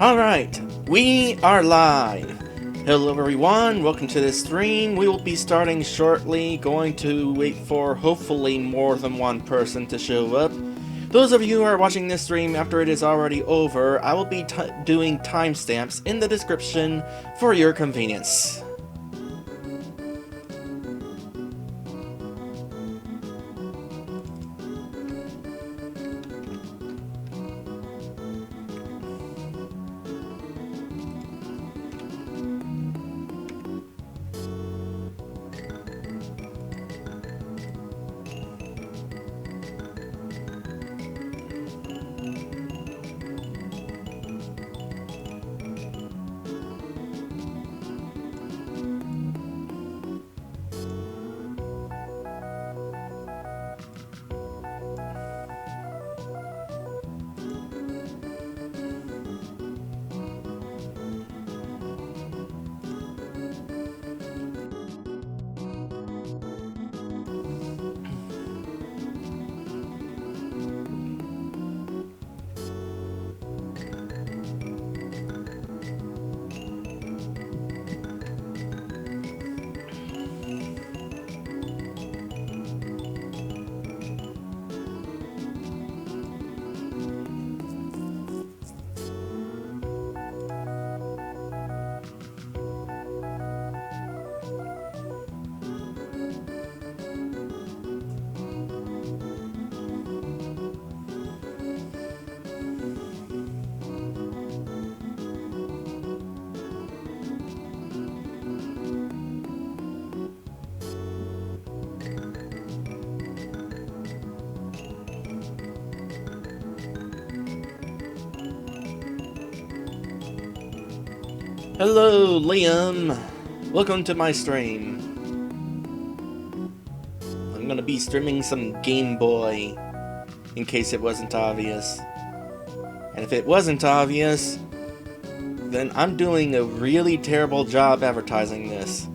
Alright, we are live! Hello everyone, welcome to this stream. We will be starting shortly, going to wait for hopefully more than one person to show up. Those of you who are watching this stream after it is already over, I will be doing timestamps in the description for your convenience. Hello, Liam. Welcome to my stream. I'm gonna be streaming some Game Boy, in case it wasn't obvious. And if it wasn't obvious, then I'm doing a really terrible job advertising this.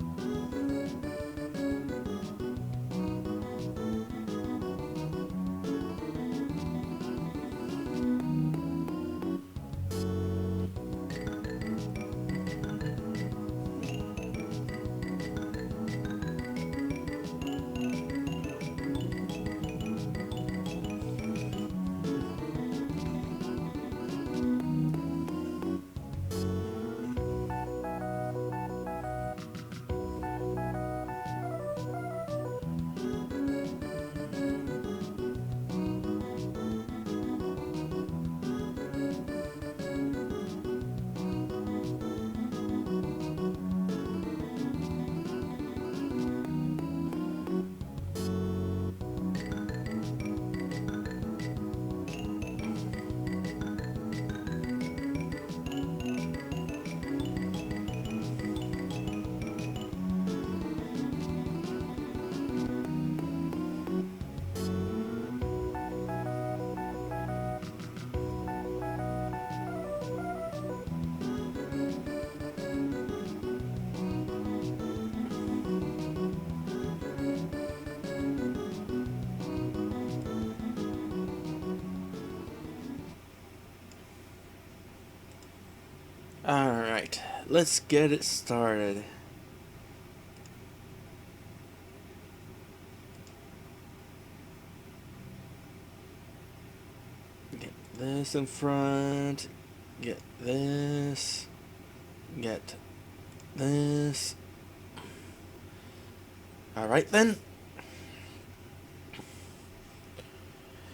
Alright, let's get it started. Get this in front, get this, get this. Alright then.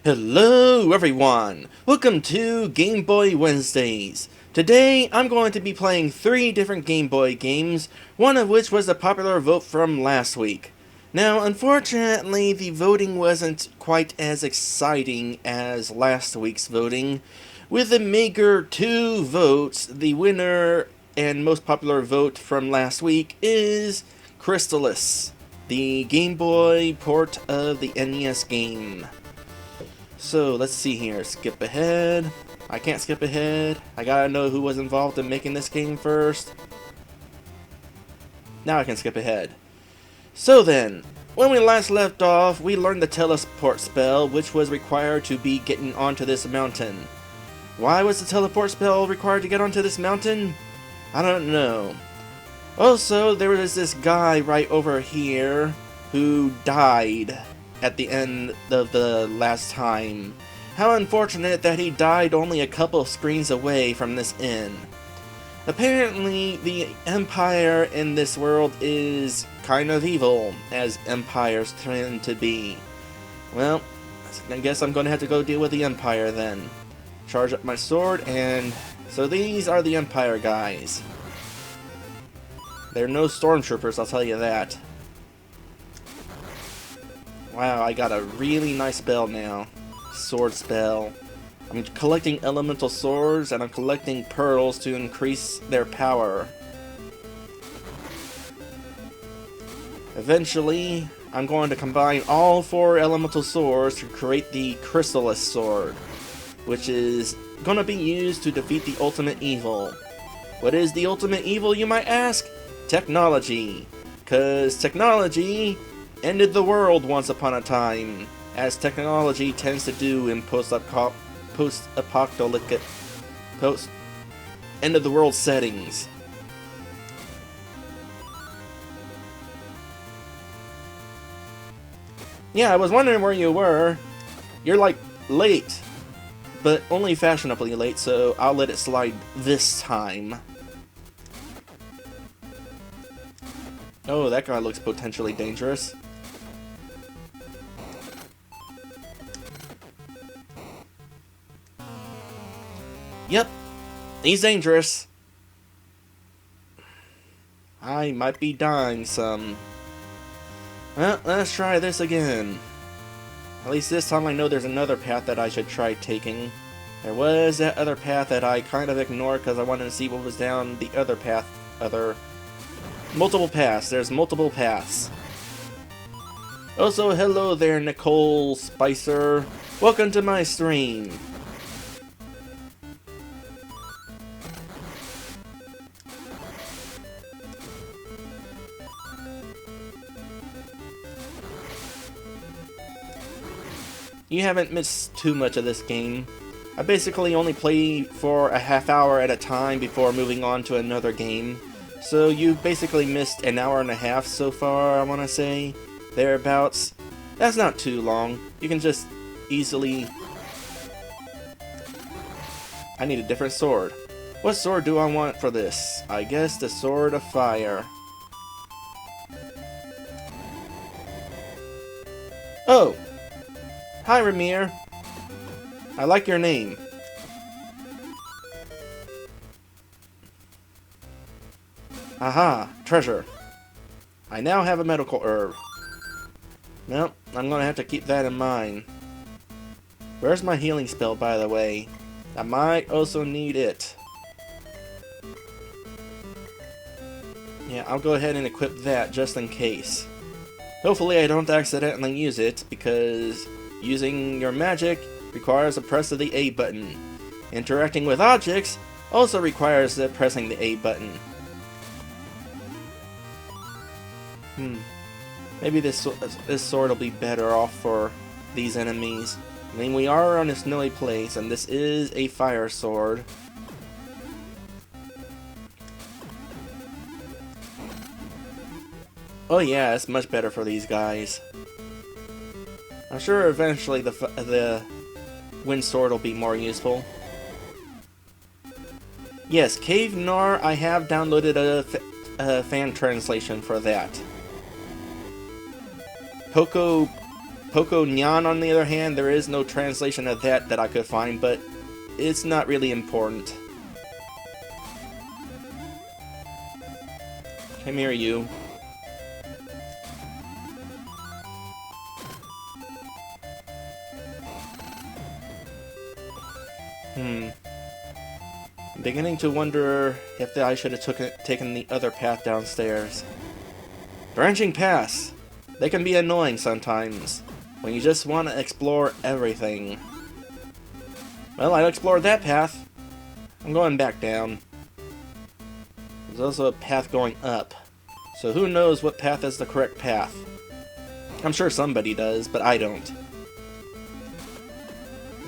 Hello everyone! Welcome to Game Boy Wednesdays. Today, I'm going to be playing 3 different Game Boy games, one of which was a popular vote from last week. Now, unfortunately, the voting wasn't quite as exciting as last week's voting. With a meager 2 votes, the winner and most popular vote from last week is Crystalis, the Game Boy port of the NES game. So, let's see here. Skip ahead. I can't skip ahead. I gotta know who was involved in making this game first. Now I can skip ahead. So then, when we last left off, we learned the teleport spell, which was required to be getting onto this mountain. Why was the teleport spell required to get onto this mountain? I don't know. Also, there was this guy right over here who died at the end of the last time. How unfortunate that he died only a couple screens away from this inn. Apparently, the Empire in this world is kind of evil, as empires tend to be. Well, I guess I'm going to have to go deal with the Empire then. Charge up my sword, and so these are the Empire guys. They're no stormtroopers, I'll tell you that. Wow, I got a really nice spell now. Sword spell. I'm collecting elemental swords, and I'm collecting pearls to increase their power. Eventually, I'm going to combine all 4 elemental swords to create the Crystalis sword, which is going to be used to defeat the ultimate evil. What is the ultimate evil, you might ask? Technology. 'Cause technology ended the world once upon a time, as technology tends to do in post-apocalyptic, end-of-the-world settings. Yeah, I was wondering where you were. You're like late, but only fashionably late, so I'll let it slide this time. Oh, that guy looks potentially dangerous. Yep, he's dangerous. I might be dying some. Well, let's try this again. At least this time I know there's another path that I should try taking. There was that other path that I kind of ignored because I wanted to see what was down the other path. Multiple paths. There's multiple paths. Also, hello there, Nicole Spicer. Welcome to my stream. You haven't missed too much of this game. I basically only play for a half hour at a time before moving on to another game. So you basically missed an hour and a half so far, I want to say. Thereabouts. That's not too long. You can just easily... I need a different sword. What sword do I want for this? I guess the Sword of Fire. Oh! Hi, Ramir. I like your name. Aha, treasure. I now have a medical herb. Well, I'm gonna have to keep that in mind. Where's my healing spell, by the way? I might also need it. Yeah, I'll go ahead and equip that just in case. Hopefully I don't accidentally use it, because using your magic requires a press of the A button. Interacting with objects also requires pressing the A button. Maybe this sword will be better off for these enemies. I mean, we are on a snowy place, and this is a fire sword. Oh yeah, it's much better for these guys. I'm sure eventually the wind sword will be more useful. Yes, Cave Noire, I have downloaded a fan translation for that. Pokonyan, on the other hand, there is no translation of that I could find, but it's not really important. Come here, you. I'm beginning to wonder if I should have taken the other path downstairs. Branching paths! They can be annoying sometimes, when you just want to explore everything. Well, I explored that path. I'm going back down. There's also a path going up, so who knows what path is the correct path. I'm sure somebody does, but I don't.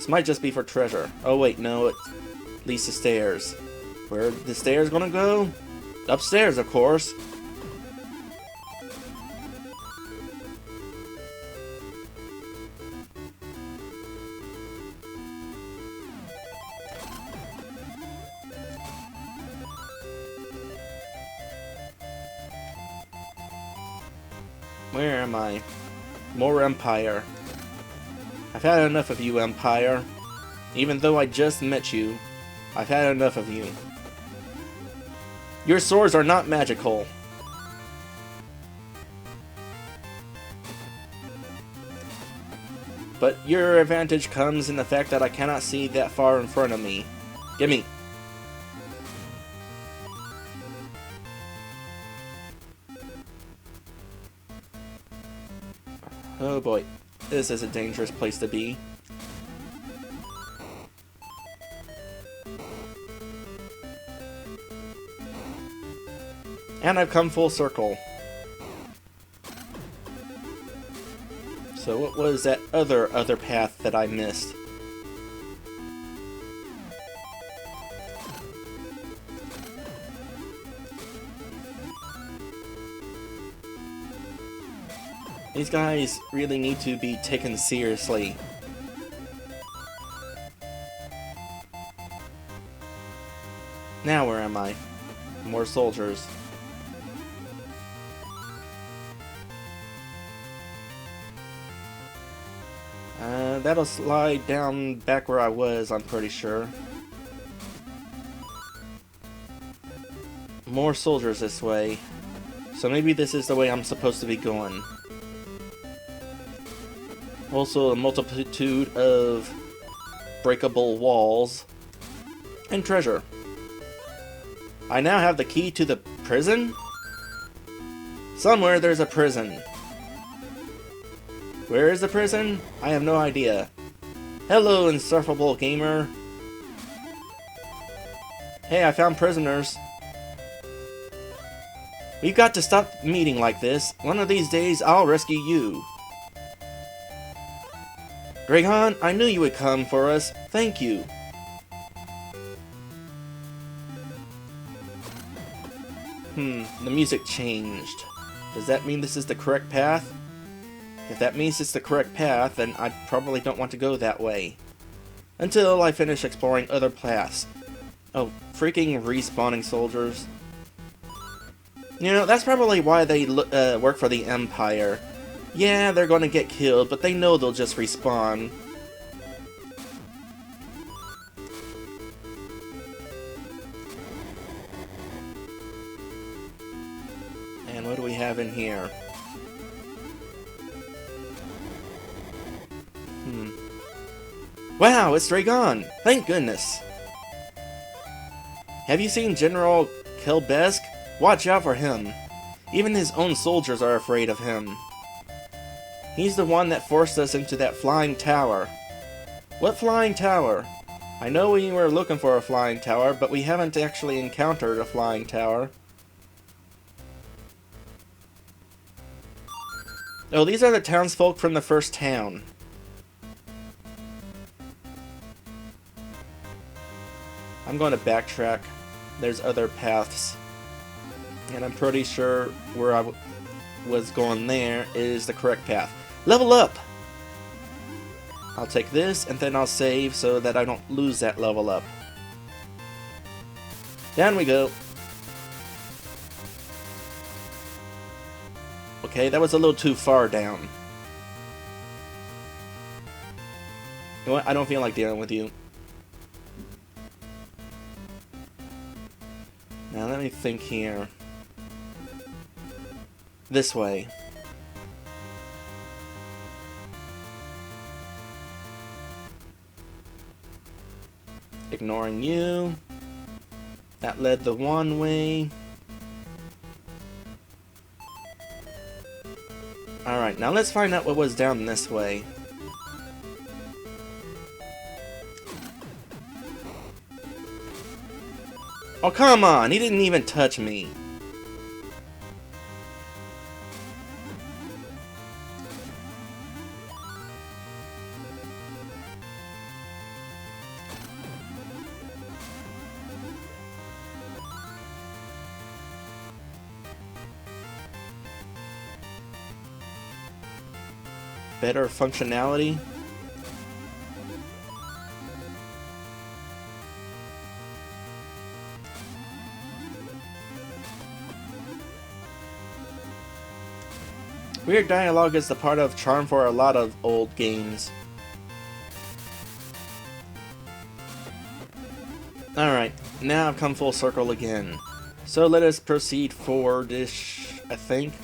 This might just be for treasure. Oh wait, no, it leads to stairs. Where are the stairs gonna go? Upstairs, of course. Where am I? More Empire. I've had enough of you, Empire. Even though I just met you, I've had enough of you. Your swords are not magical. But your advantage comes in the fact that I cannot see that far in front of me. Gimme. Oh boy, this is a dangerous place to be. And I've come full circle. So what was that other path that I missed? These guys really need to be taken seriously. Now where am I? More soldiers. That'll slide down back where I was, I'm pretty sure. More soldiers this way. So maybe this is the way I'm supposed to be going. Also a multitude of breakable walls. And treasure. I now have the key to the prison? Somewhere there's a prison. Where is the prison? I have no idea. Hello, insufferable gamer. Hey, I found prisoners. We've got to stop meeting like this. One of these days, I'll rescue you. Dragon, I knew you would come for us. Thank you. The music changed. Does that mean this is the correct path? If that means it's the correct path, then I probably don't want to go that way. Until I finish exploring other paths. Oh, freaking respawning soldiers. You know, that's probably why they work for the Empire. Yeah, they're gonna get killed, but they know they'll just respawn. And what do we have in here? Wow, it's Dragon! Thank goodness! Have you seen General Kelbesk? Watch out for him. Even his own soldiers are afraid of him. He's the one that forced us into that flying tower. What flying tower? I know we were looking for a flying tower, but we haven't actually encountered a flying tower. Oh, these are the townsfolk from the first town. I'm going to backtrack. There's other paths. And I'm pretty sure where I was going there is the correct path. Level up! I'll take this, and then I'll save so that I don't lose that level up. Down we go. Okay, that was a little too far down. You know what? I don't feel like dealing with you. Now let me think here. This way. Ignoring you. That led the one way. Alright, now let's find out what was down this way. Oh, come on! He didn't even touch me. better functionality. Weird dialogue is the part of charm for a lot of old games. Alright, now I've come full circle again. So let us proceed forward-ish, I think.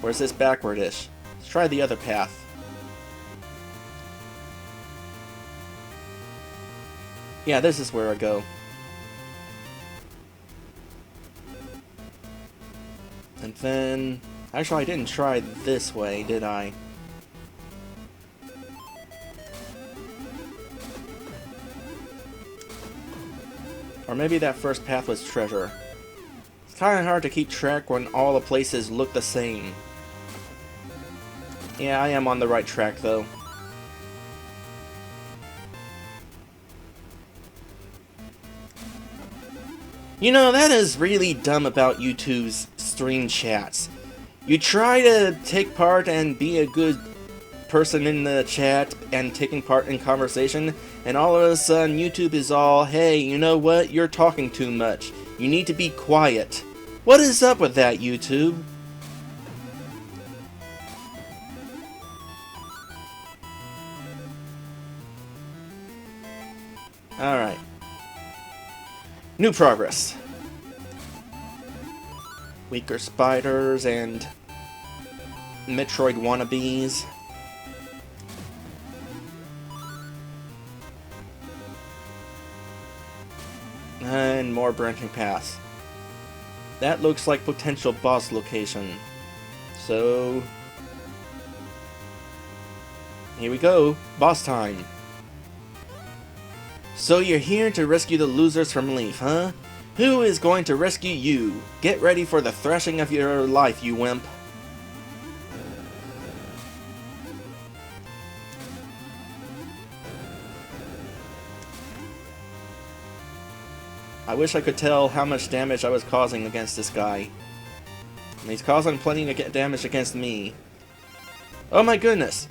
Or is this backward-ish? Let's try the other path. Yeah, this is where I go. And then... Actually, I didn't try this way, did I? Or maybe that first path was treasure. It's kinda hard to keep track when all the places look the same. Yeah, I am on the right track, though. You know, that is really dumb about YouTube's stream chats. You try to take part and be a good person in the chat and taking part in conversation, and all of a sudden YouTube is all, hey, you know what, you're talking too much. You need to be quiet. What is up with that, YouTube? Alright. New progress. Weaker spiders and Metroid wannabes. And more branching paths. That looks like potential boss location. So... here we go. Boss time. So you're here to rescue the losers from Leaf, huh? Who is going to rescue you? Get ready for the thrashing of your life, you wimp. I wish I could tell how much damage I was causing against this guy. And he's causing plenty of damage against me. Oh my goodness!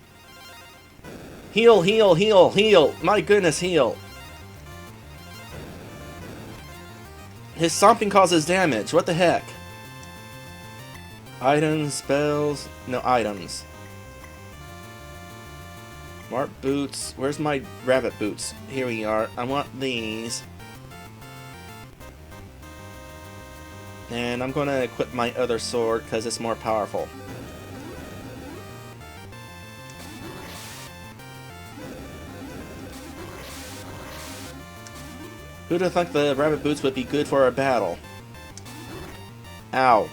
Heal, heal, heal, heal! My goodness, heal! His stomping causes damage, what the heck? Items, spells... no, items. Smart boots. Where's my rabbit boots? Here we are. I want these. And I'm gonna equip my other sword because it's more powerful. Who'd have thought the rabbit boots would be good for a battle? Ow.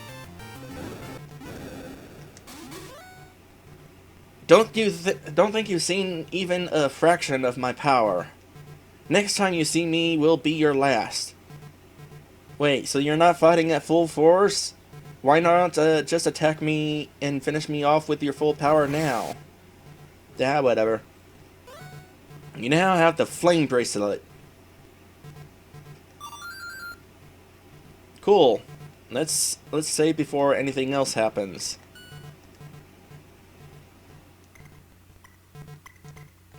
Don't think you've seen even a fraction of my power. Next time you see me will be your last. Wait, so you're not fighting at full force? Why not just attack me and finish me off with your full power now? Yeah, whatever. You now have the flame bracelet. Cool. Let's save before anything else happens.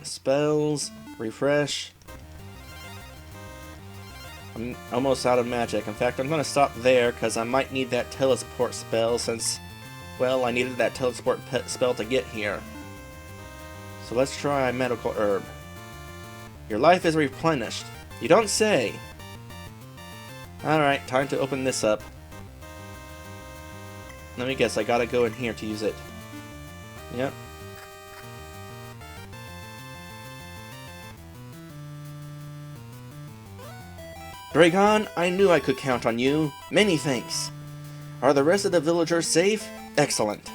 Spells, refresh. I'm almost out of magic. In fact, I'm going to stop there because I might need that teleport spell since, well, I needed that teleport spell to get here. So let's try medical herb. Your life is replenished. You don't say. Alright, time to open this up. Let me guess, I gotta go in here to use it. Yep. Dragon, I knew I could count on you. Many thanks. Are the rest of the villagers safe? Excellent.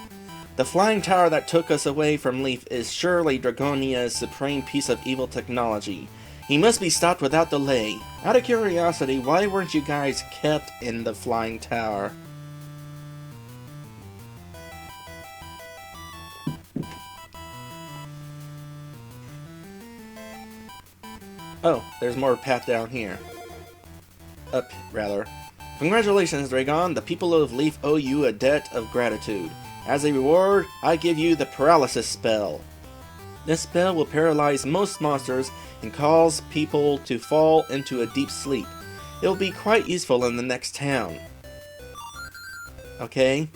The flying tower that took us away from Leaf is surely Dragonia's supreme piece of evil technology. He must be stopped without delay. Out of curiosity, why weren't you guys kept in the flying tower? Oh, there's more path down here. Up, rather. Congratulations, Dragon. The people of Leaf owe you a debt of gratitude. As a reward, I give you the Paralysis spell. This spell will paralyze most monsters and cause people to fall into a deep sleep. It will be quite useful in the next town. Okay.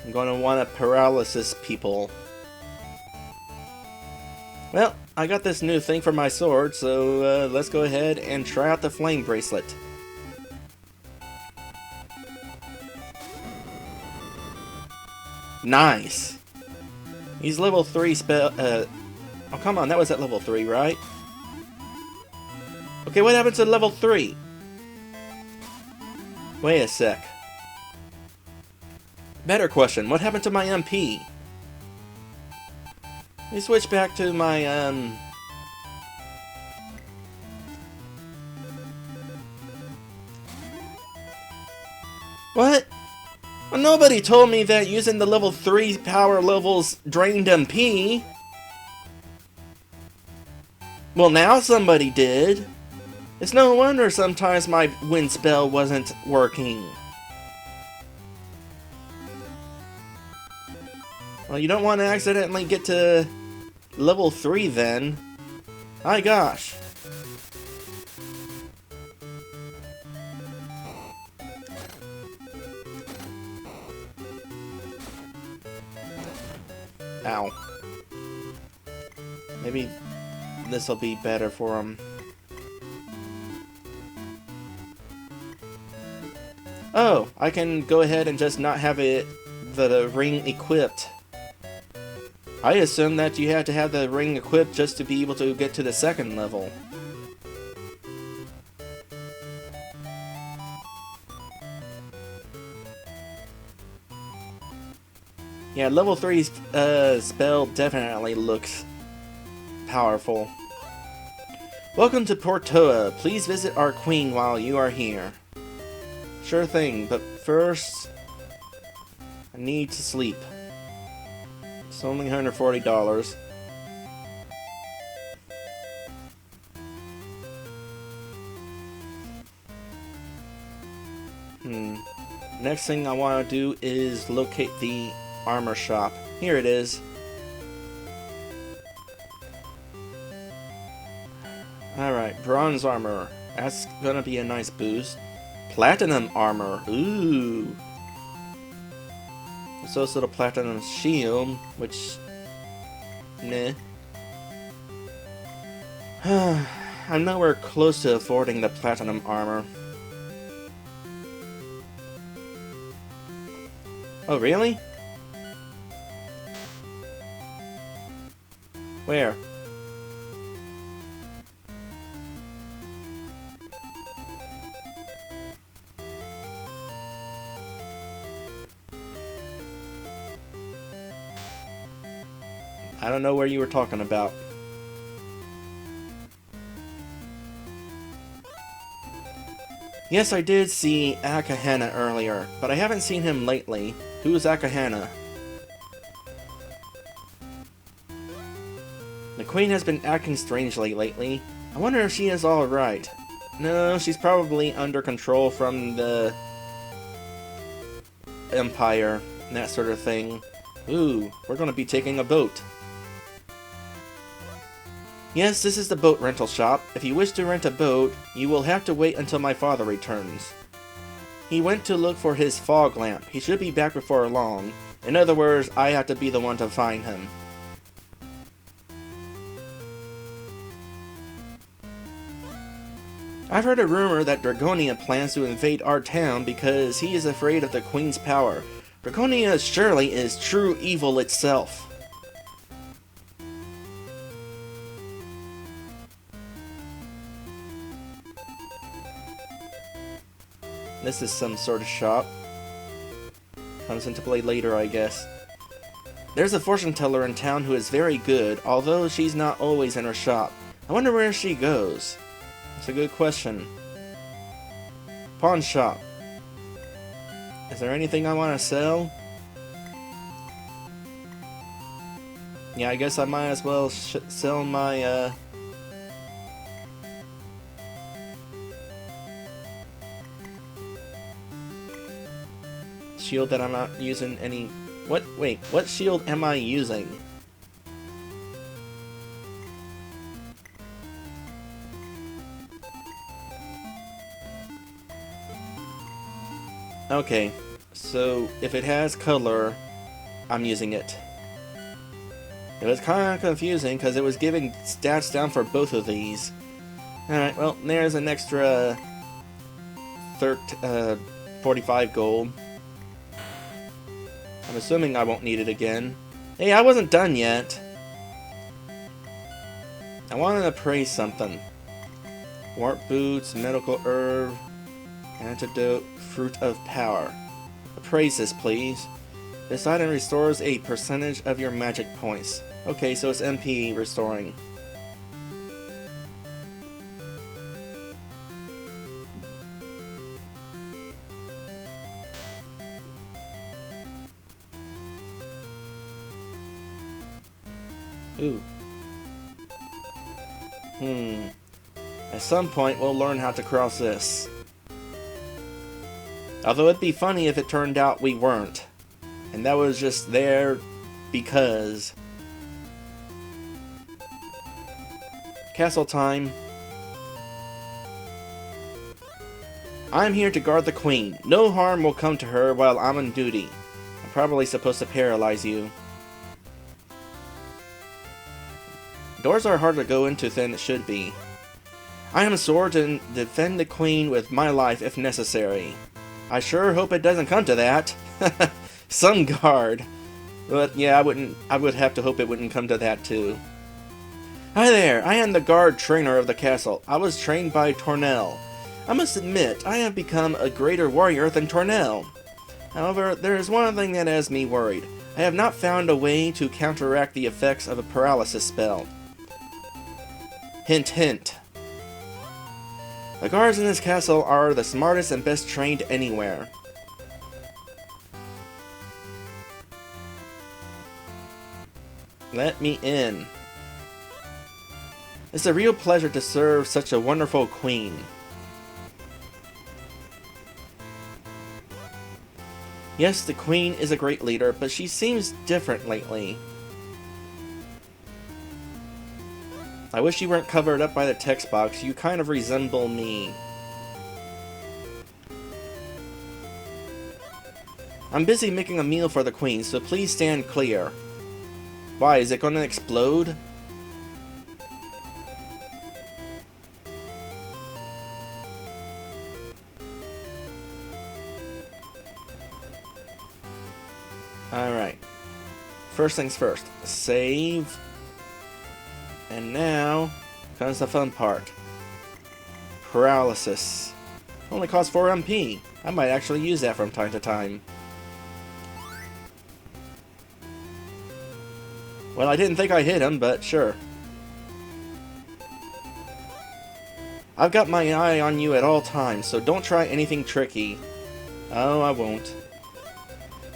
I'm going to want to paralysis people. Well, I got this new thing for my sword, so let's go ahead and try out the flame bracelet. Nice! He's level 3 spell, oh come on, that was at level 3, right? Okay, what happened to level 3? Wait a sec. Better question, what happened to my MP? Let me switch back to my, What? Well, nobody told me that using the level 3 power levels drained MP. Well, now somebody did. It's no wonder sometimes my wind spell wasn't working. Well, you don't want to accidentally get to level 3 then. My gosh. Ow. Maybe this will be better for him. Oh, I can go ahead and just not have the ring equipped. I assumed that you had to have the ring equipped just to be able to get to the second level. Yeah, level 3 spell definitely looks powerful. Welcome to Portoa. Please visit our queen while you are here. Sure thing, but first I need to sleep. It's only $140. Next thing I want to do is locate the armor shop. Here it is. Alright, bronze armor. That's gonna be a nice boost. Platinum armor. Ooh. There's also the platinum shield, which... Meh. I'm nowhere close to affording the platinum armor. Oh, really? Where? I don't know where you were talking about. Yes, I did see Akahana earlier, but I haven't seen him lately. Who's Akahana? The queen has been acting strangely lately. I wonder if she is alright. No, she's probably under control from the Empire and that sort of thing. Ooh, we're gonna be taking a boat. Yes, this is the boat rental shop. If you wish to rent a boat, you will have to wait until my father returns. He went to look for his fog lamp. He should be back before long. In other words, I have to be the one to find him. I've heard a rumor that Dragonia plans to invade our town because he is afraid of the Queen's power. Dragonia surely is true evil itself. This is some sort of shop. Comes into play later, I guess. There's a fortune teller in town who is very good, although she's not always in her shop. I wonder where she goes. That's a good question. Pawn shop. Is there anything I want to sell? Yeah, I guess I might as well sell my, shield that I'm not using any... What? Wait, what shield am I using? Okay, so if it has color, I'm using it. It was kind of confusing because it was giving stats down for both of these. Alright, well, there's an extra 45 gold. I'm assuming I won't need it again. Hey, I wasn't done yet. I wanted to praise something. Warp boots, medical herb, antidote, fruit of power. Appraise this, please. This item restores a percentage of your magic points. Okay, so it's MP restoring. Ooh. At some point, we'll learn how to cross this. Although it'd be funny if it turned out we weren't. And that was just there because... Castle time. I'm here to guard the queen. No harm will come to her while I'm on duty. I'm probably supposed to paralyze you. Doors are harder to go into than it should be. I am sworn to defend the queen with my life if necessary. I sure hope it doesn't come to that. Some guard. But yeah, I would have to hope it wouldn't come to that too. Hi there, I am the guard trainer of the castle. I was trained by Tornell. I must admit, I have become a greater warrior than Tornell. However, there is one thing that has me worried. I have not found a way to counteract the effects of a paralysis spell. Hint, hint. The guards in this castle are the smartest and best trained anywhere. Let me in. It's a real pleasure to serve such a wonderful queen. Yes, the queen is a great leader, but she seems different lately. I wish you weren't covered up by the text box. You kind of resemble me. I'm busy making a meal for the queen, so please stand clear. Why, is it going to explode? Alright. First things first. Save. And now comes the fun part. Paralysis. Only costs 4 MP. I might actually use that from time to time. Well, I didn't think I hit him, but sure. I've got my eye on you at all times, so don't try anything tricky. Oh, I won't.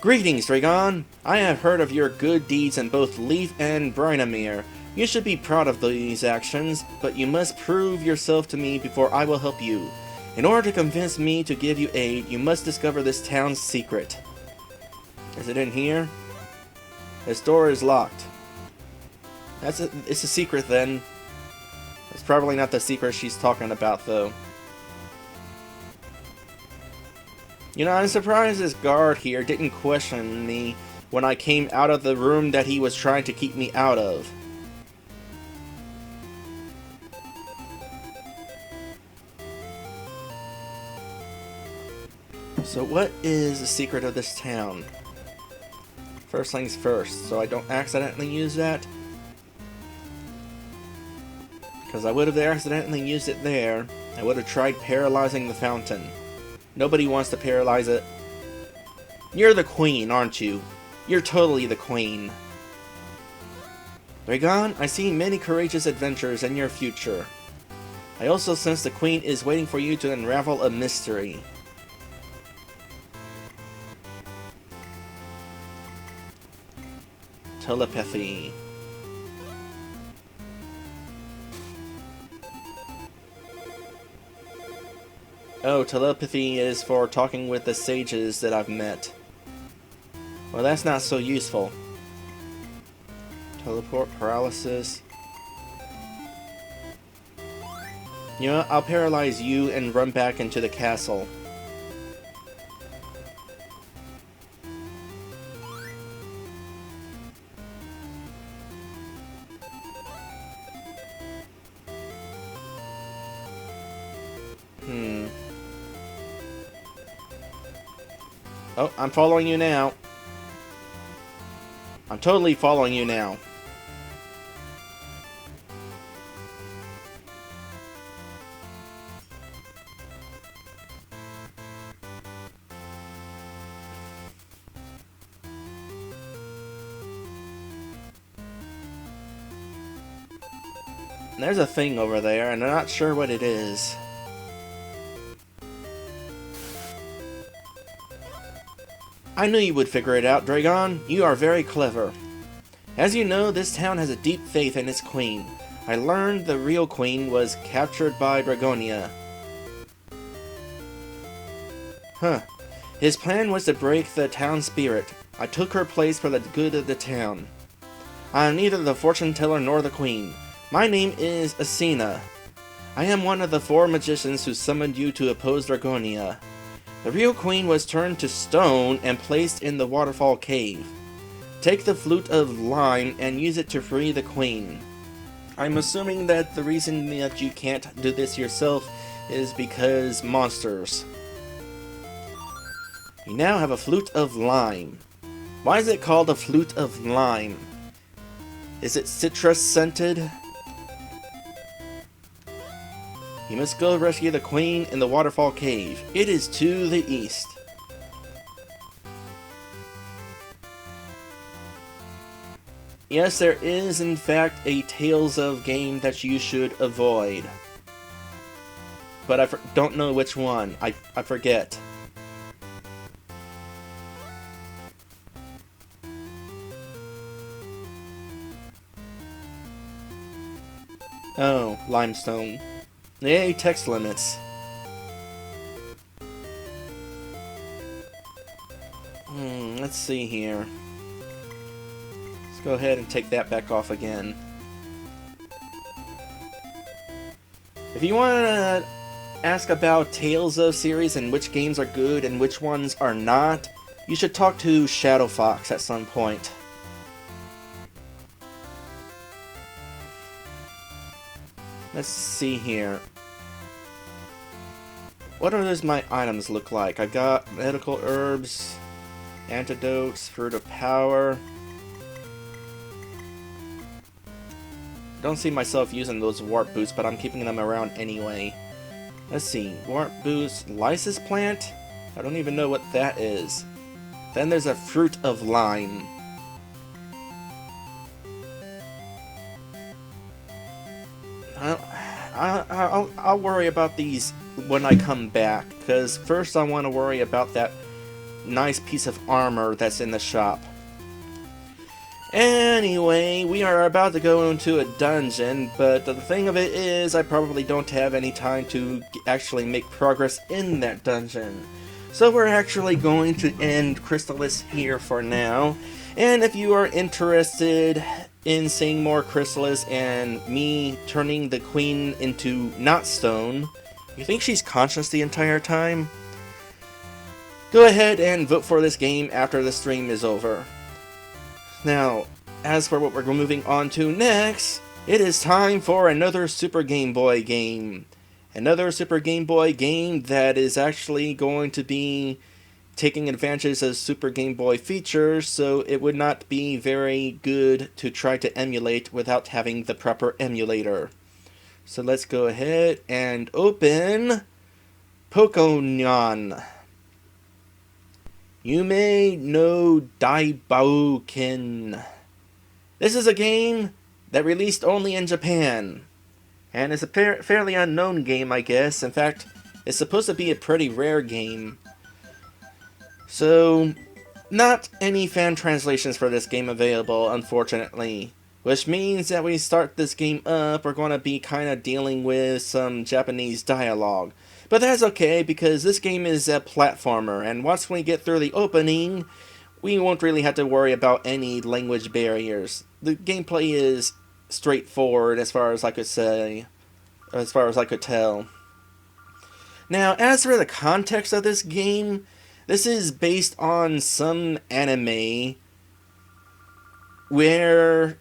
Greetings, Dragon! I have heard of your good deeds in both Leaf and Brynomere. You should be proud of these actions, but you must prove yourself to me before I will help you. In order to convince me to give you aid, you must discover this town's secret. Is it in here? This door is locked. It's a secret then. It's probably not the secret she's talking about, though. You know, I'm surprised this guard here didn't question me when I came out of the room that he was trying to keep me out of. So what is the secret of this town? First things first, so I don't accidentally use that. Because I would have accidentally used it there, I would have tried paralyzing the fountain. Nobody wants to paralyze it. You're the queen, aren't you? You're totally the queen. Dragon, I see many courageous adventures in your future. I also sense the queen is waiting for you to unravel a mystery. Telepathy. Oh, telepathy is for talking with the sages that I've met. Well, that's not so useful. Teleport, paralysis. You know what? I'll paralyze you and run back into the castle. Oh, I'm following you now. I'm totally following you now. There's a thing over there, and I'm not sure what it is. I knew you would figure it out, Dragon. You are very clever. As you know, this town has a deep faith in its queen. I learned the real queen was captured by Dragonia. Huh. His plan was to break the town spirit. I took her place for the good of the town. I am neither the fortune teller nor the queen. My name is Asina. I am one of the 4 magicians who summoned you to oppose Dragonia. The real queen was turned to stone and placed in the waterfall cave. Take the flute of lime and use it to free the queen. I'm assuming that the reason that you can't do this yourself is because monsters. You now have a flute of lime. Why is it called a flute of lime? Is it citrus scented? You must go rescue the queen in the waterfall cave. It is to the east. Yes, there is in fact a Tales of game that you should avoid. But I don't know which one. I forget. Oh, limestone. Yay, text limits. Let's see here. Let's go ahead and take that back off again. If you want to ask about Tales of series and which games are good and which ones are not, you should talk to Shadow Fox at some point. Let's see here. What does my items look like? I got medical herbs, antidotes, fruit of power. Don't see myself using those warp boots, but I'm keeping them around anyway. Let's see. Warp boots, lysis plant? I don't even know what that is. Then there's a fruit of lime. I'll worry about these when I come back, because first I want to worry about that nice piece of armor that's in the shop. Anyway, we are about to go into a dungeon, but the thing of it is I probably don't have any time to actually make progress in that dungeon. So we're actually going to end Crystalis here for now, and if you are interested in seeing more Crystalis and me turning the queen into not stone, you think she's conscious the entire time? Go ahead and vote for this game after the stream is over. Now, as for what we're moving on to next, it is time for another Super Game Boy game. Another Super Game Boy game that is actually going to be taking advantage of Super Game Boy features, so it would not be very good to try to emulate without having the proper emulator. So let's go ahead and open Pokonyan. Yume no Daibouken. This is a game that released only in Japan, and it's a fairly unknown game, I guess. In fact, it's supposed to be a pretty rare game. So, not any fan translations for this game available, unfortunately. Which means that when we start this game up, we're going to be kind of dealing with some Japanese dialogue. But that's okay, because this game is a platformer, and once we get through the opening, we won't really have to worry about any language barriers. The gameplay is straightforward as far as I could say, as far as I could tell. Now, as for the context of this game, this is based on some anime where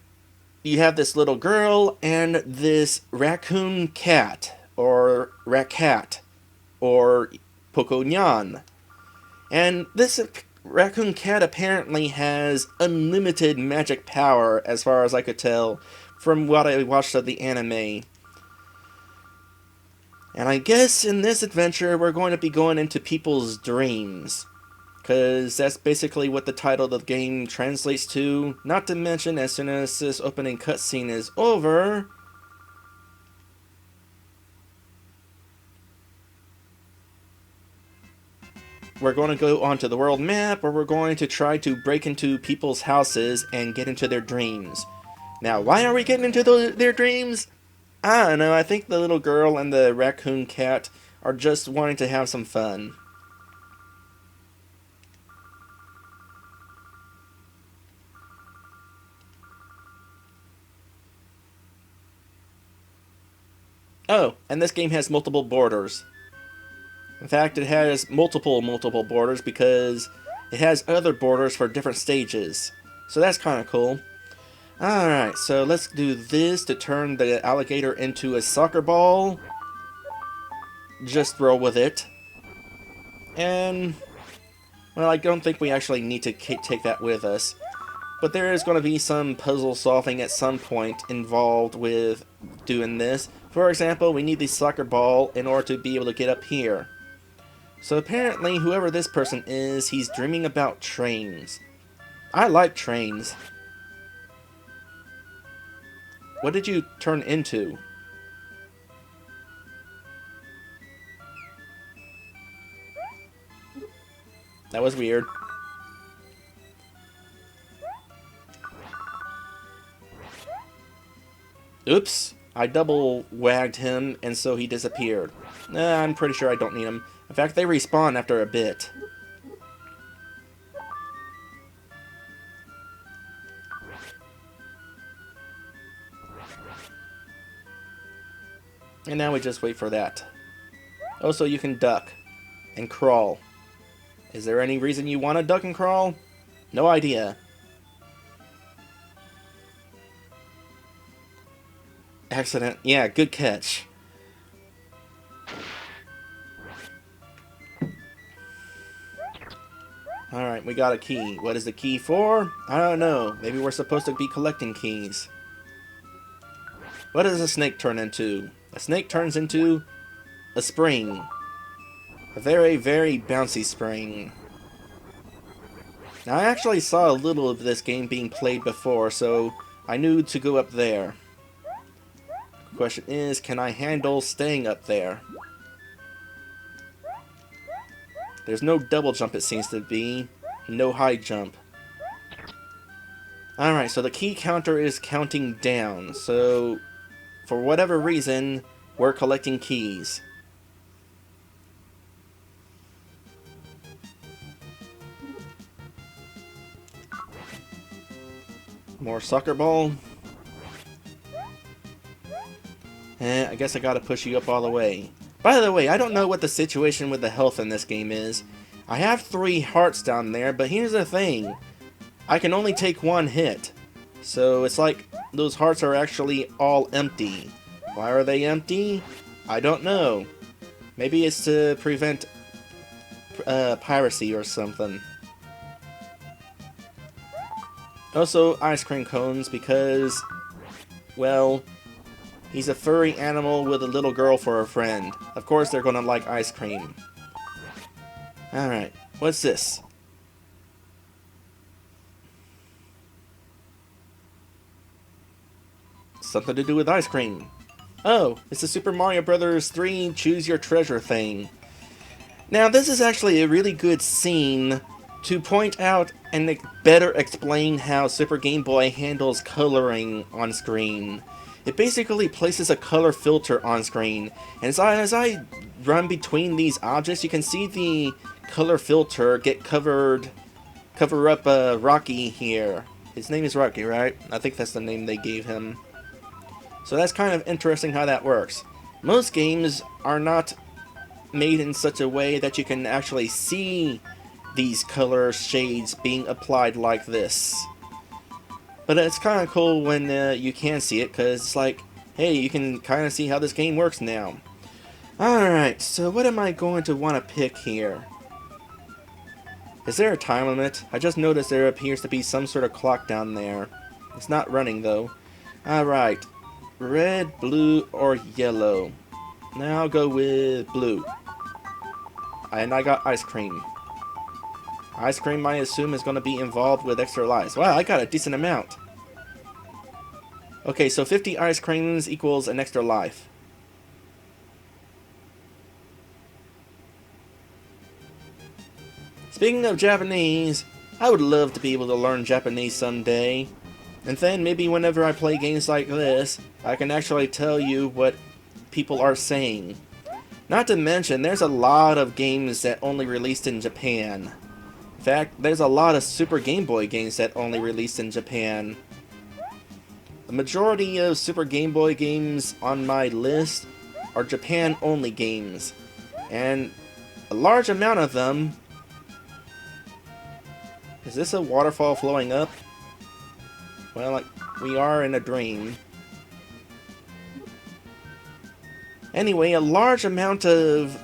you have this little girl and this raccoon cat, or Rackat, or Pokonyan. And this raccoon cat apparently has unlimited magic power, as far as I could tell, from what I watched of the anime. And I guess in this adventure we're going to be going into people's dreams, because that's basically what the title of the game translates to. Not to mention, as soon as this opening cutscene is over, we're going to go onto the world map, where we're going to try to break into people's houses and get into their dreams. Now, why are we getting into their dreams? I don't know, I think the little girl and the raccoon cat are just wanting to have some fun. Oh, and this game has multiple borders. In fact, it has multiple borders because it has other borders for different stages. So that's kind of cool. Alright, so let's do this to turn the alligator into a soccer ball. Just roll with it. And, well, I don't think we actually need to take that with us. But there is going to be some puzzle solving at some point involved with doing this. For example, we need the soccer ball in order to be able to get up here. So apparently, whoever this person is, he's dreaming about trains. I like trains. What did you turn into? That was weird. Oops, I double wagged him and so he disappeared. I'm pretty sure I don't need him. In fact, they respawn after a bit. And now we just wait for that. Also, you can duck and crawl. Is there any reason you want to duck and crawl? No idea. Accident. Yeah, good catch. Alright, we got a key. What is the key for? I don't know. Maybe we're supposed to be collecting keys. What does a snake turn into? A snake turns into a spring. A very, very bouncy spring. Now, I actually saw a little of this game being played before, so I knew to go up there. The question is, can I handle staying up there? There's no double jump, it seems to be. No high jump. Alright, so the key counter is counting down, so for whatever reason, we're collecting keys. More soccer ball. I guess I gotta push you up all the way. By the way, I don't know what the situation with the health in this game is. I have 3 hearts down there, but here's the thing. I can only take 1 hit. So it's like those hearts are actually all empty. Why are they empty? I don't know. Maybe it's to prevent piracy or something. Also, ice cream cones because, well, he's a furry animal with a little girl for a friend. Of course they're gonna like ice cream. Alright, what's this? Something to do with ice cream. Oh, it's the Super Mario Bros. 3 Choose Your Treasure thing. Now, this is actually a really good scene to point out and better explain how Super Game Boy handles coloring on screen. It basically places a color filter on screen, and as I run between these objects, you can see the color filter get covered cover up Rocky here. His name is Rocky, right? I think that's the name they gave him. So that's kind of interesting how that works. Most games are not made in such a way that you can actually see these color shades being applied like this. But it's kind of cool when you can see it, because it's like, hey, you can kind of see how this game works now. Alright, so what am I going to want to pick here? Is there a time limit? I just noticed there appears to be some sort of clock down there. It's not running though. Alright, red, blue, or yellow. Now I'll go with blue. And I got ice cream. Ice cream, I assume, is going to be involved with extra lives. Wow, I got a decent amount. Okay, so 50 ice creams equals an extra life. Speaking of Japanese, I would love to be able to learn Japanese someday. And then maybe whenever I play games like this, I can actually tell you what people are saying. Not to mention, there's a lot of games that only released in Japan. In fact, there's a lot of Super Game Boy games that only released in Japan. The majority of Super Game Boy games on my list are Japan-only games. And a large amount of them... Is this a waterfall flowing up? Well, like, we are in a dream. Anyway, a large amount of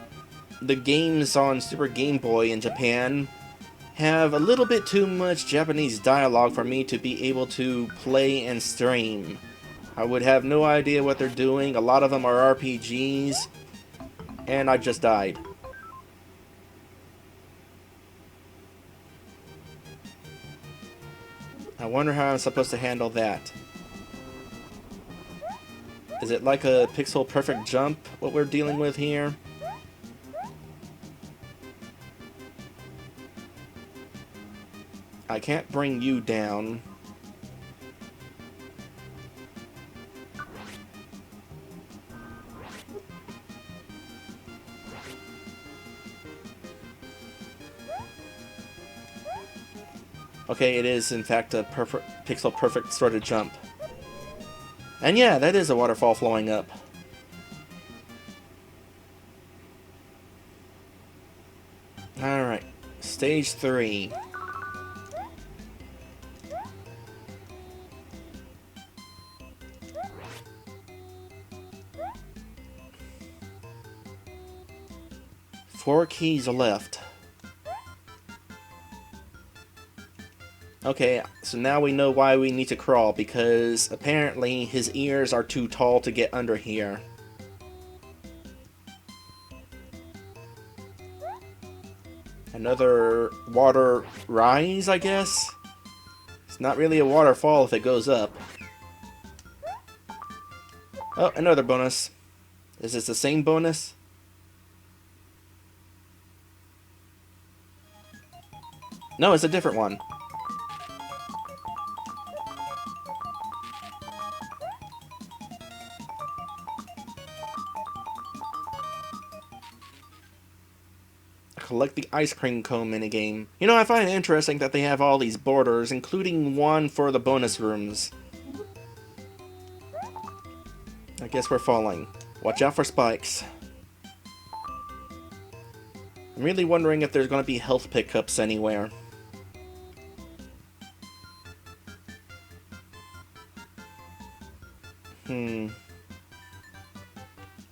the games on Super Game Boy in Japan have a little bit too much Japanese dialogue for me to be able to play and stream. I would have no idea what they're doing. A lot of them are RPGs, and I just died. I wonder how I'm supposed to handle that. Is it like a pixel perfect jump, what we're dealing with here? I can't bring you down. Okay, it is in fact a pixel perfect sort of jump. And yeah, that is a waterfall flowing up. Alright, stage 3. Four keys left. Okay, so now we know why we need to crawl, because apparently his ears are too tall to get under here. Another water rise, I guess? It's not really a waterfall if it goes up. Oh, another bonus. Is this the same bonus? No, it's a different one. Collect the ice cream cone minigame. You know, I find it interesting that they have all these borders, including one for the bonus rooms. I guess we're falling. Watch out for spikes. I'm really wondering if there's going to be health pickups anywhere.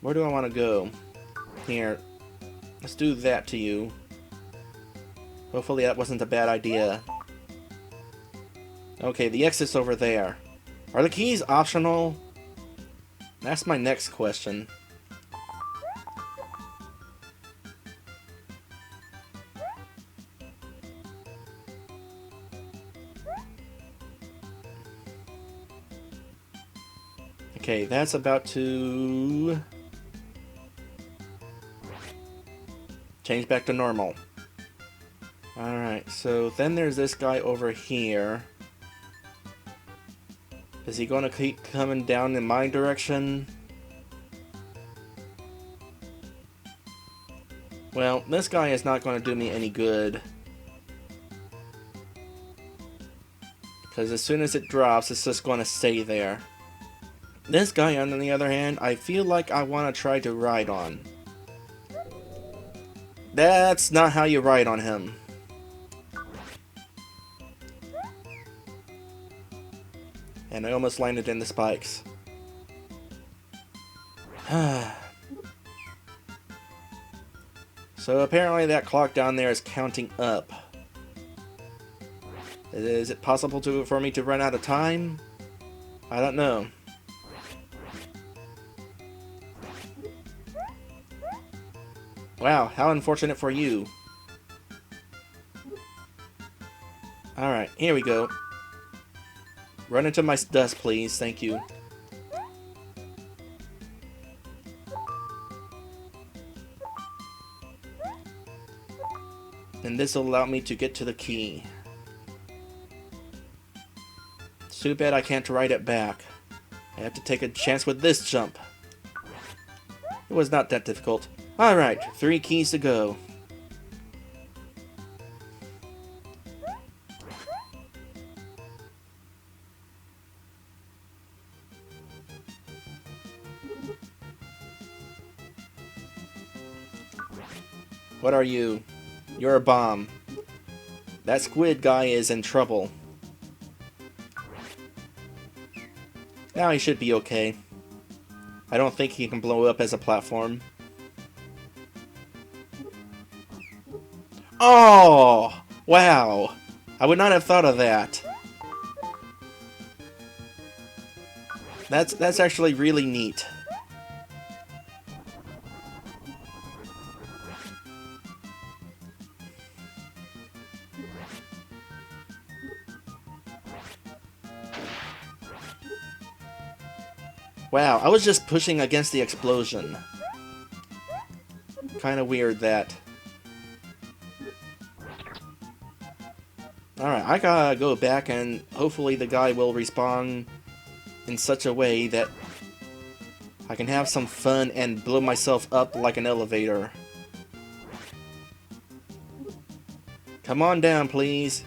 Where do I want to go? Here. Let's do that to you. Hopefully that wasn't a bad idea. Okay, the exit's over there. Are the keys optional? That's my next question. Okay, that's about to... change back to normal. Alright, so then there's this guy over here. Is he going to keep coming down in my direction? Well, this guy is not going to do me any good. Because as soon as it drops, it's just going to stay there. This guy, on the other hand, I feel like I want to try to ride on. That's not how you ride on him. And I almost landed in the spikes. So apparently that clock down there is counting up. Is it possible for me to run out of time? I don't know. Wow, how unfortunate for you. Alright, here we go. Run into my dust, please. Thank you. And this will allow me to get to the key. Too bad I can't ride it back. I have to take a chance with this jump. It was not that difficult. Alright, 3 keys to go. What are you? You're a bomb. That squid guy is in trouble. Now he should be okay. I don't think he can blow up as a platform. Oh! Wow! I would not have thought of that. That's actually really neat. Wow, I was just pushing against the explosion. Kinda weird that. Alright, I gotta go back and hopefully the guy will respawn in such a way that I can have some fun and blow myself up like an elevator. Come on down, please.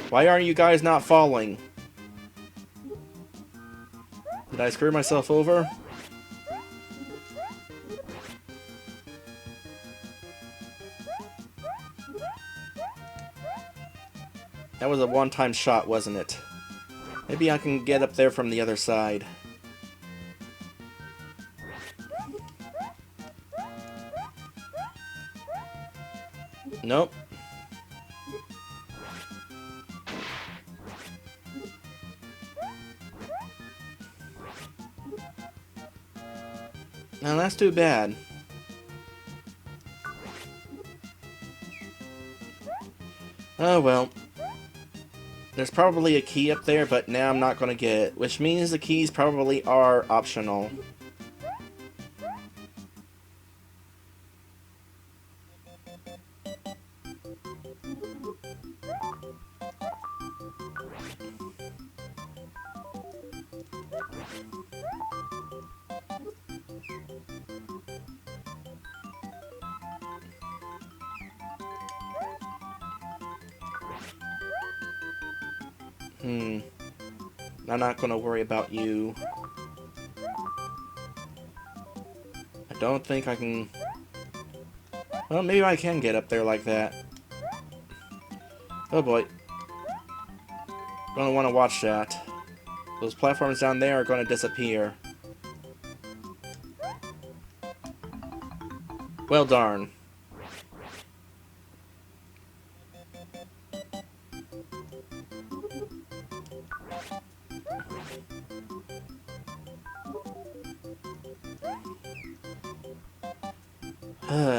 Why are you guys not falling? Did I screw myself over? That was a one-time shot, wasn't it? Maybe I can get up there from the other side. Nope. Now that's too bad. Oh well. There's probably a key up there, but now I'm not gonna get it, which means the keys probably are optional. I'm not gonna worry about you. I don't think I can... Well, maybe I can get up there like that. Oh boy. Gonna want to watch that. Those platforms down there are gonna disappear. Well darn.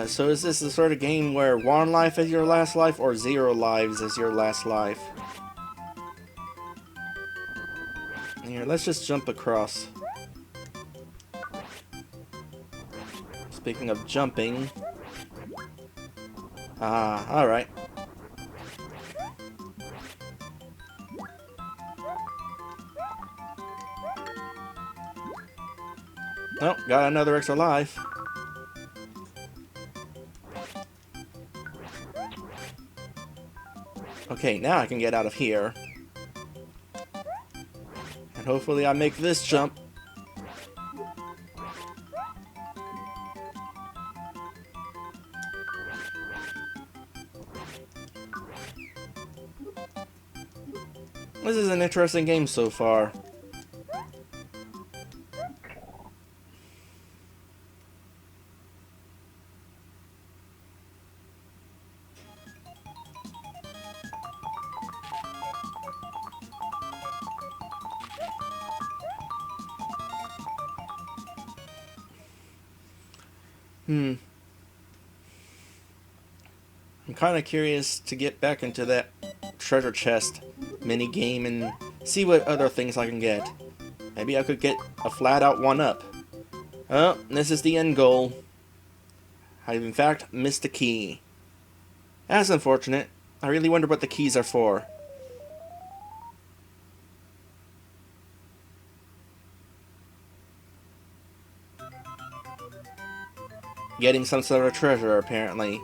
So is this the sort of game where 1 life is your last life, or 0 lives is your last life? Here, let's just jump across. Speaking of jumping... Ah, alright. Oh, got another extra life. Okay, now I can get out of here. And hopefully I make this jump. This is an interesting game so far. I'm kind of curious to get back into that treasure chest mini game and see what other things I can get. Maybe I could get a flat-out 1-up. Oh, this is the end goal. I've in fact missed a key. That's unfortunate. I really wonder what the keys are for. Getting some sort of treasure, apparently.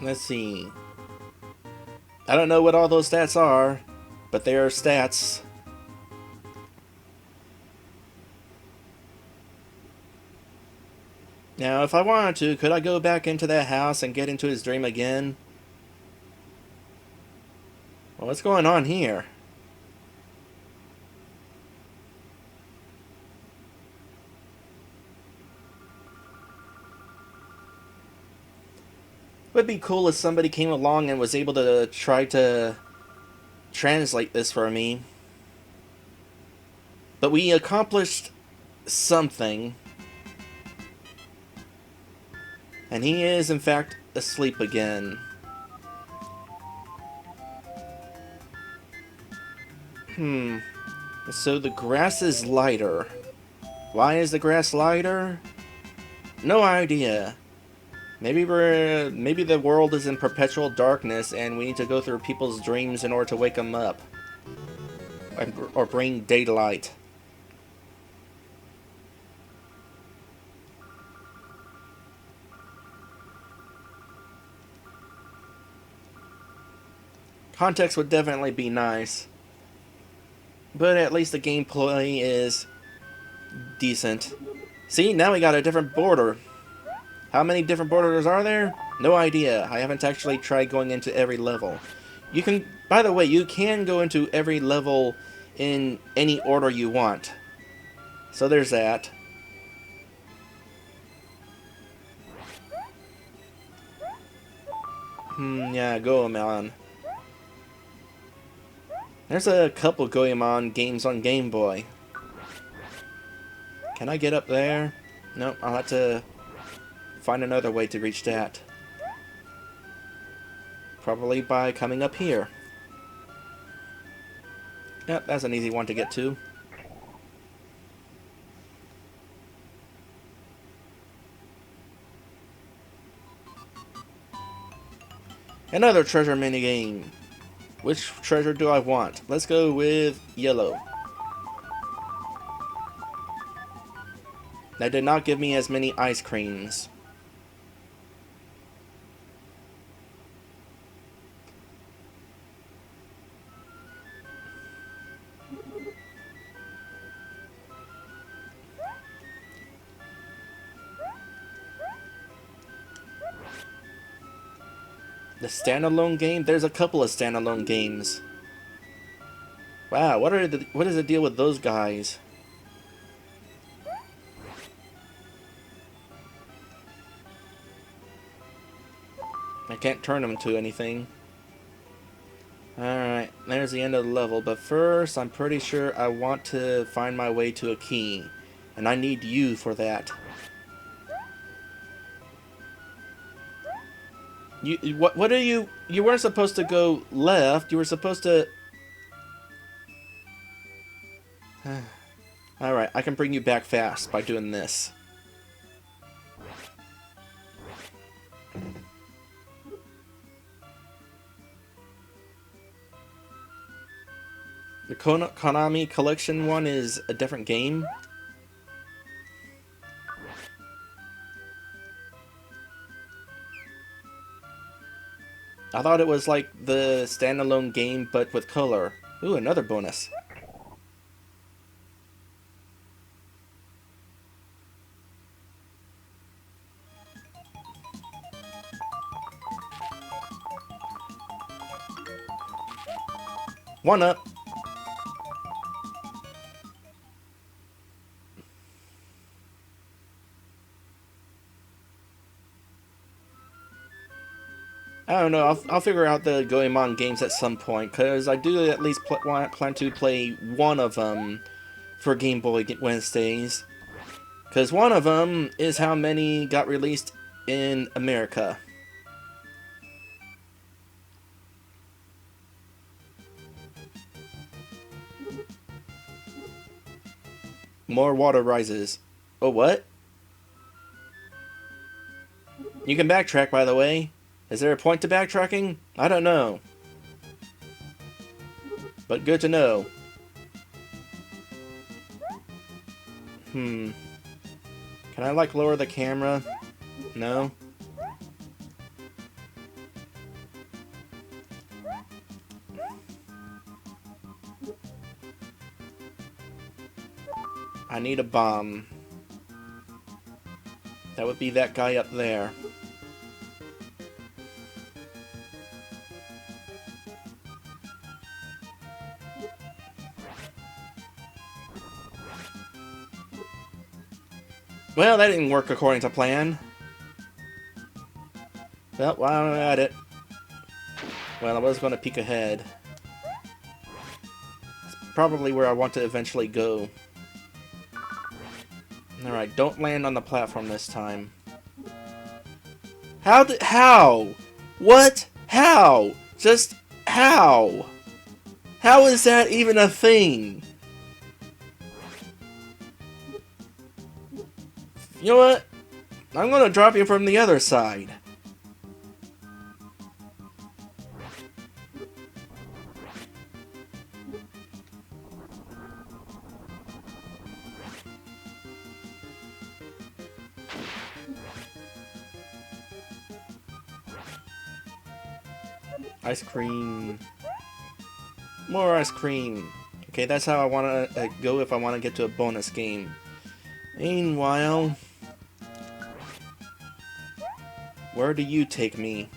Let's see. I don't know what all those stats are, but they are stats. Now, if I wanted to, could I go back into that house and get into his dream again? Well, what's going on here? Would be cool if somebody came along and was able to try to translate this for me. But we accomplished something. And he is, in fact, asleep again. So the grass is lighter. Why is the grass lighter? No idea. Maybe the world is in perpetual darkness and we need to go through people's dreams in order to wake them up. Or bring daylight. Context would definitely be nice. But at least the gameplay is decent. See, now we got a different border. How many different borders are there? No idea. I haven't actually tried going into every level. You can, by the way, you can go into every level in any order you want. So there's that. Yeah, Goemon. There's a couple Goemon games on Game Boy. Can I get up there? Nope, I'll have to find another way to reach that. Probably by coming up here. Yep, that's an easy one to get to. Another treasure minigame. Which treasure do I want? Let's go with yellow. That did not give me as many ice creams. The standalone game? There's a couple of standalone games. Wow, what is the deal with those guys? I can't turn them into anything. Alright, there's the end of the level, but first I'm pretty sure I want to find my way to a key. And I need you for that. What are you weren't supposed to go left, you were supposed to... Alright, I can bring you back fast by doing this. The Konami Collection one is a different game? I thought it was like the standalone game, but with color. Ooh, another bonus. One up. I don't know, I'll figure out the Goemon games at some point, because I do at least plan to play one of them for Game Boy Wednesdays. Because one of them is how many got released in America. More water rises. Oh, what? You can backtrack, by the way. Is there a point to backtracking? I don't know. But good to know. Can I, like, lower the camera? No? I need a bomb. That would be that guy up there. Well, that didn't work according to plan. Well, while I'm at it... Well, I was going to peek ahead. That's probably where I want to eventually go. Alright, don't land on the platform this time. How? What? How? Just how? How is that even a thing? You know what? I'm gonna drop you from the other side. Ice cream. More ice cream. Okay, that's how I want to go if I want to get to a bonus game. Meanwhile... Where do you take me?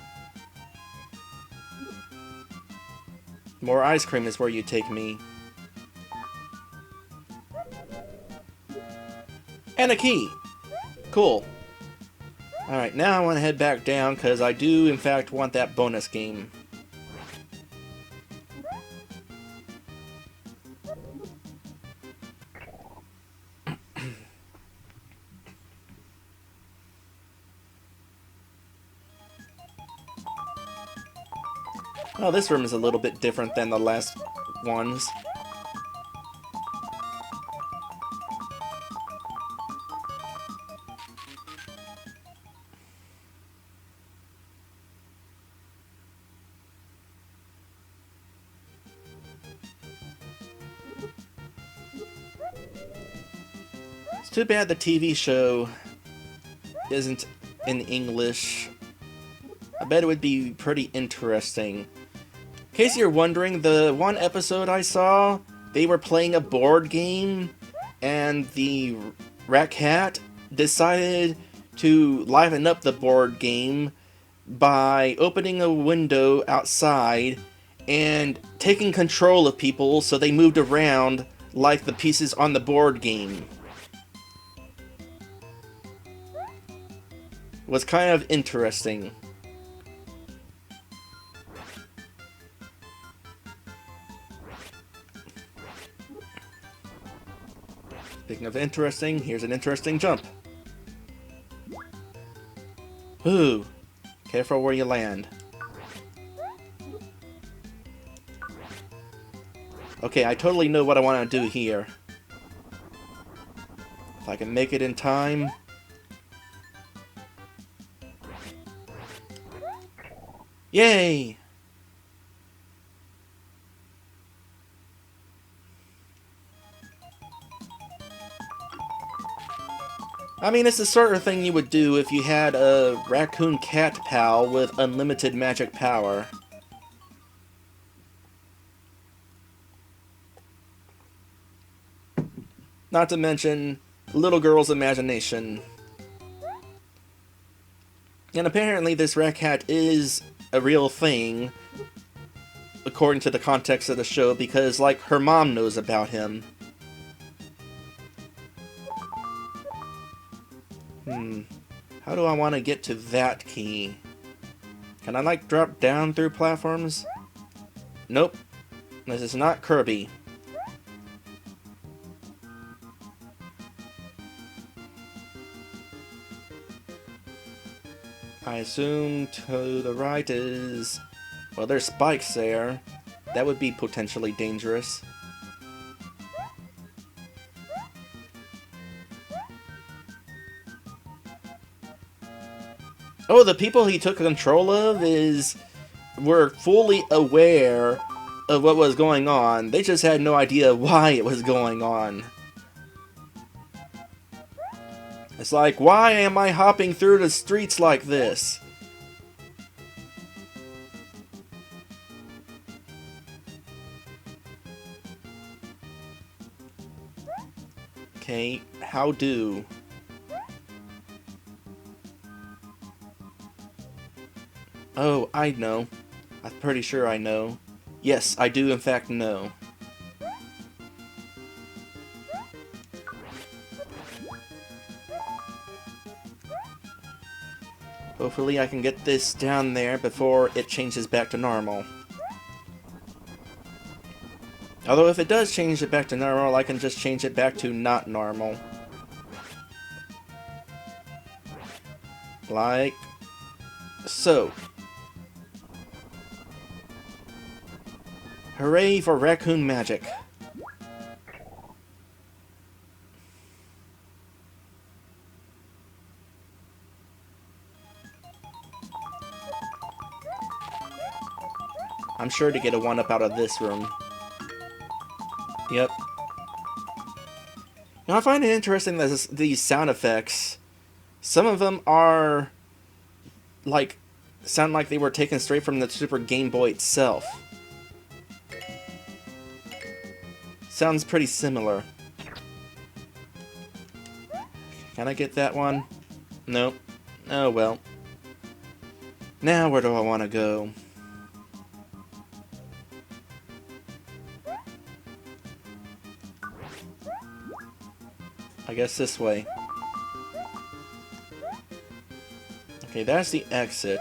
More ice cream is where you take me. And a key! Cool. Alright, now I want to head back down, because I do, in fact, want that bonus game. Oh, this room is a little bit different than the last ones. It's too bad the TV show isn't in English. I bet it would be pretty interesting. In case you're wondering, the one episode I saw, they were playing a board game, and the Rackat decided to liven up the board game by opening a window outside and taking control of people so they moved around like the pieces on the board game. It was kind of interesting. Speaking of interesting, here's an interesting jump. Ooh, careful where you land. Okay, I totally know what I want to do here. If I can make it in time. Yay! I mean, it's the sort of thing you would do if you had a raccoon cat pal with unlimited magic power. Not to mention, little girl's imagination. And apparently this Rackat is a real thing, according to the context of the show, because, like, her mom knows about him. How do I want to get to that key? Can I, like, drop down through platforms? Nope. This is not Kirby. I assume to the right is... well, there's spikes there. That would be potentially dangerous. Oh, the people he took control of were fully aware of what was going on. They just had no idea why it was going on. It's like, why am I hopping through the streets like this? Okay, how do? Oh, I know. I'm pretty sure I know. Yes, I do in fact know. Hopefully I can get this down there before it changes back to normal. Although if it does change it back to normal, I can just change it back to not normal. Like so. Hooray for raccoon magic. I'm sure to get a 1-up out of this room. Yep. Now I find it interesting that these sound effects, some of them are like, sound like they were taken straight from the Super Game Boy itself. Sounds pretty similar. Can I get that one? Nope. Oh well. Now where do I want to go? I guess this way. Okay, that's the exit.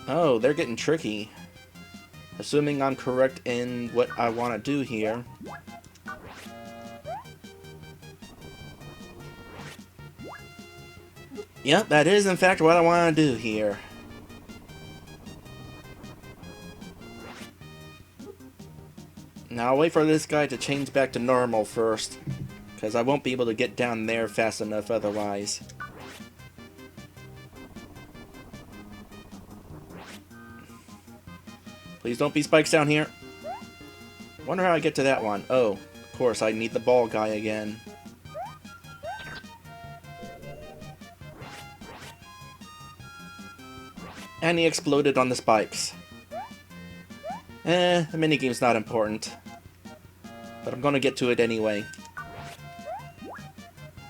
Oh, they're getting tricky. Assuming I'm correct in what I want to do here. Yep, that is in fact what I want to do here. Now I'll wait for this guy to change back to normal first, because I won't be able to get down there fast enough otherwise. Please don't be spikes down here. Wonder how I get to that one. Oh, of course, I need the ball guy again. And he exploded on the spikes. The minigame's not important. But I'm gonna get to it anyway.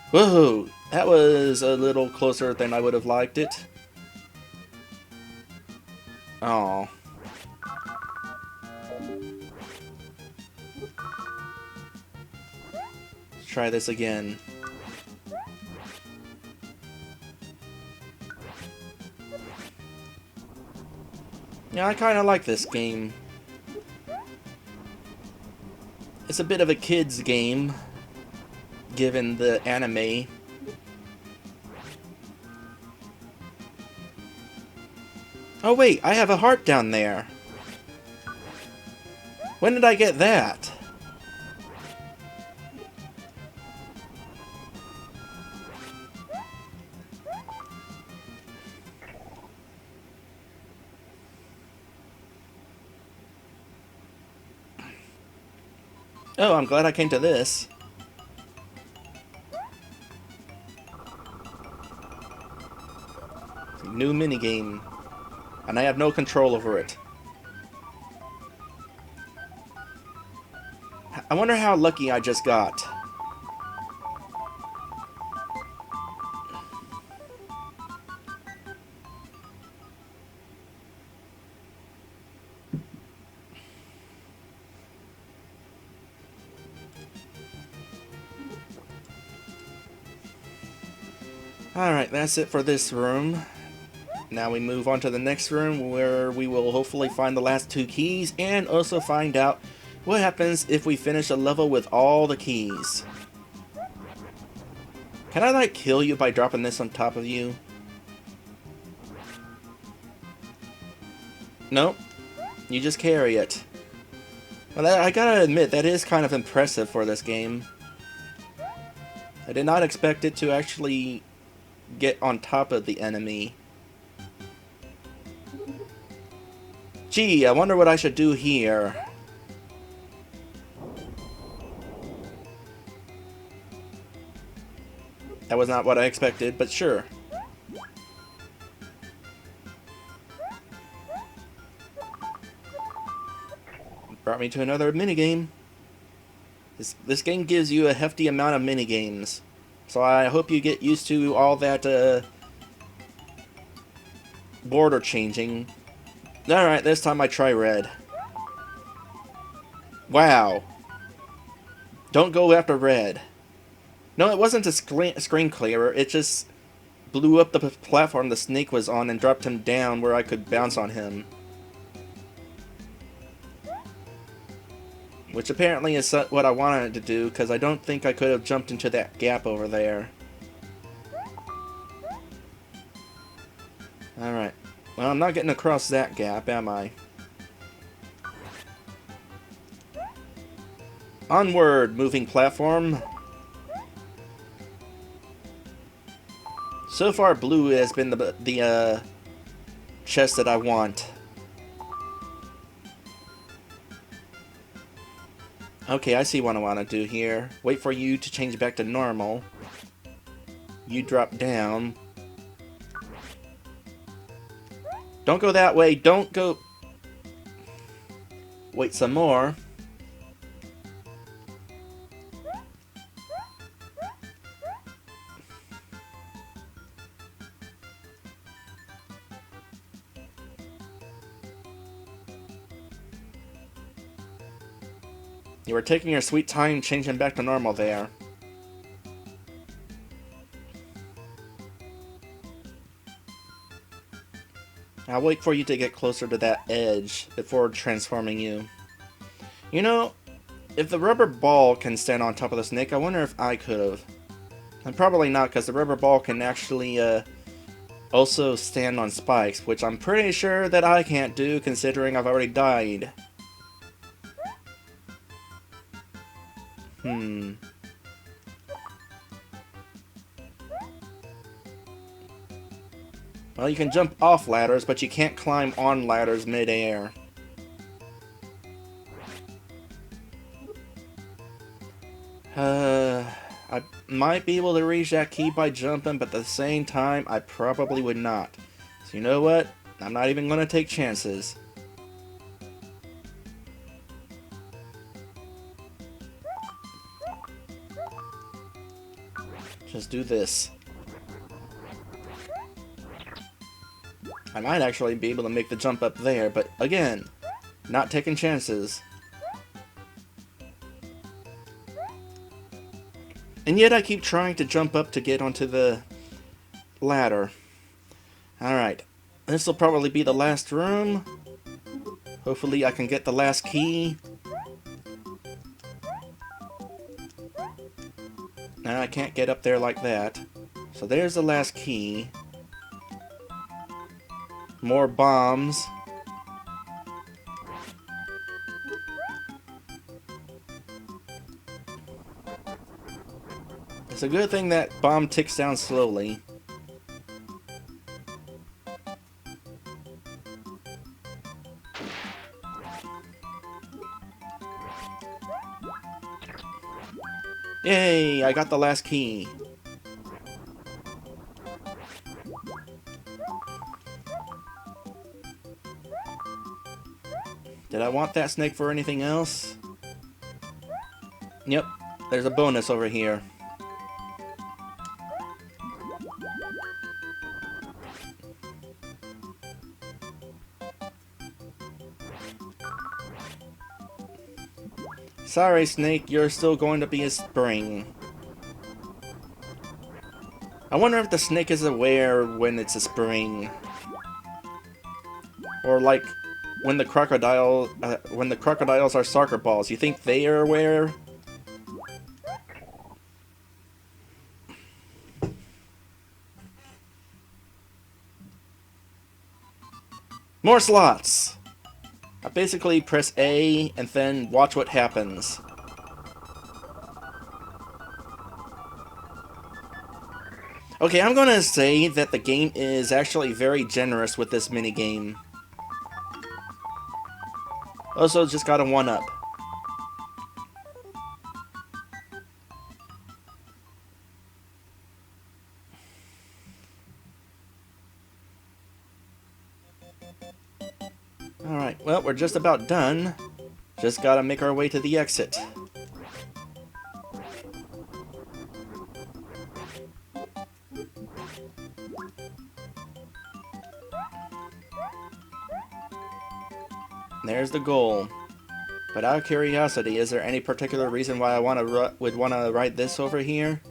Whoa! That was a little closer than I would have liked it. Aww. Let's try this again. Yeah, I kinda like this game. It's a bit of a kid's game, given the anime. Oh wait, I have a heart down there. When did I get that? Oh, I'm glad I came to this. New minigame. And I have no control over it. I wonder how lucky I just got. Alright, that's it for this room. Now we move on to the next room where we will hopefully find the last 2 keys and also find out what happens if we finish a level with all the keys. Can I like kill you by dropping this on top of you? Nope. You just carry it. Well, I gotta admit, that is kind of impressive for this game. I did not expect it to actually get on top of the enemy. Gee, I wonder what I should do here. That was not what I expected, but sure. Brought me to another minigame. This game gives you a hefty amount of minigames. So I hope you get used to all that border changing. Alright, this time I try red. Wow. Don't go after red. No, it wasn't a screen clearer, it just blew up the platform the snake was on and dropped him down where I could bounce on him. Which apparently is what I wanted to do, because I don't think I could have jumped into that gap over there. Alright. Well, I'm not getting across that gap, am I? Onward, moving platform. So far, blue has been the chest that I want. Okay, I see what I want to do here. Wait for you to change back to normal. You drop down. Don't go that way. Don't go... Wait some more. You were taking your sweet time changing back to normal there. I'll wait for you to get closer to that edge before transforming you. You know, if the rubber ball can stand on top of the snake, I wonder if I could've. And probably not, because the rubber ball can actually also stand on spikes, which I'm pretty sure that I can't do considering I've already died. Well, you can jump off ladders, but you can't climb on ladders mid-air. I might be able to reach that key by jumping, but at the same time, I probably would not. So you know what? I'm not even going to take chances. Just do this. I might actually be able to make the jump up there, but again, not taking chances. And yet I keep trying to jump up to get onto the ladder. Alright, this will probably be the last room. Hopefully I can get the last key. Now I can't get up there like that. So there's the last key. More bombs. It's a good thing that bomb ticks down slowly. Yay, I got the last key. Did I want that snake for anything else? Yep, there's a bonus over here. Sorry, snake, you're still going to be a spring. I wonder if the snake is aware when it's a spring. Or like when the crocodiles are soccer balls. You think they are aware? More slots! I basically press A and then watch what happens. Okay, I'm gonna say that the game is actually very generous with this minigame. Also, just got a 1-up. Alright, well, we're just about done. Just gotta make our way to the exit. There's the goal. But out of curiosity, is there any particular reason why I would want to ride this over here?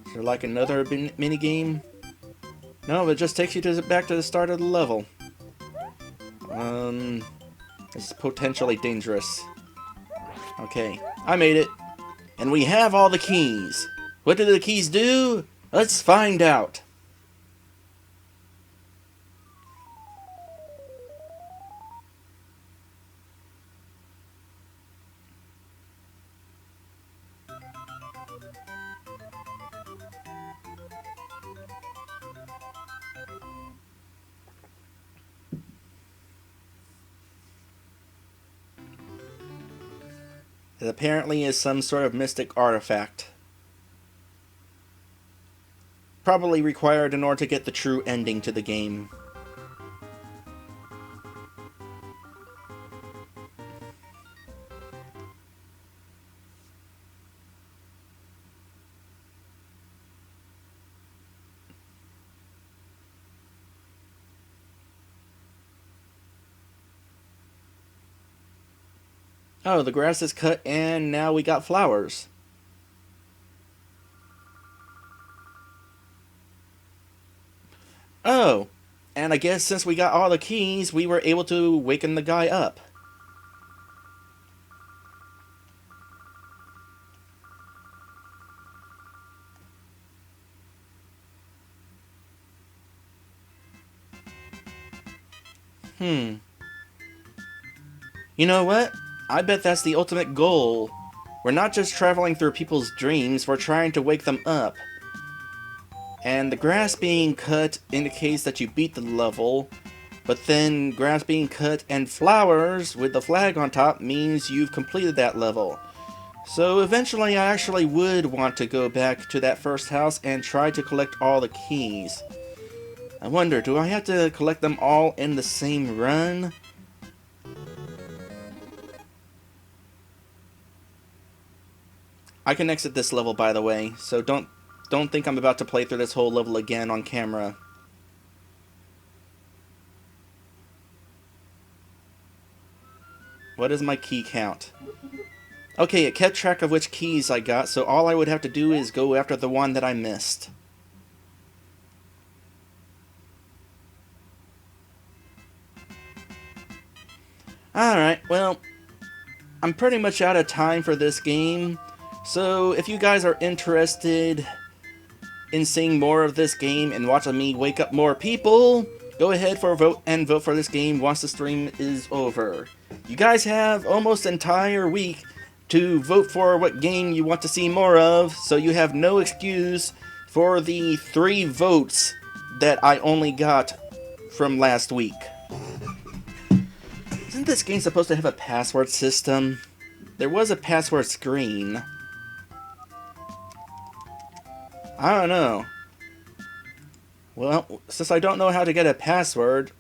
Is there like another minigame? No, it just takes you back to the start of the level. This is potentially dangerous. Okay, I made it. And we have all the keys. What do the keys do? Let's find out. It apparently is some sort of mystic artifact. Probably required in order to get the true ending to the game. Oh, the grass is cut and now we got flowers. Oh, and I guess since we got all the keys, we were able to waken the guy up. You know what? I bet that's the ultimate goal. We're not just traveling through people's dreams, we're trying to wake them up. And the grass being cut indicates that you beat the level, but then grass being cut and flowers with the flag on top means you've completed that level. So eventually I actually would want to go back to that first house and try to collect all the keys. I wonder, do I have to collect them all in the same run? I can exit this level, by the way, so don't think I'm about to play through this whole level again on camera. What is my key count? Okay, it kept track of which keys I got, so all I would have to do is go after the one that I missed. Alright, well, I'm pretty much out of time for this game. So, if you guys are interested in seeing more of this game and watching me wake up more people, go ahead for a vote and vote for this game once the stream is over. You guys have almost an entire week to vote for what game you want to see more of, so you have no excuse for the 3 votes that I only got from last week. Isn't this game supposed to have a password system? There was a password screen. I don't know. Well, since I don't know how to get a password,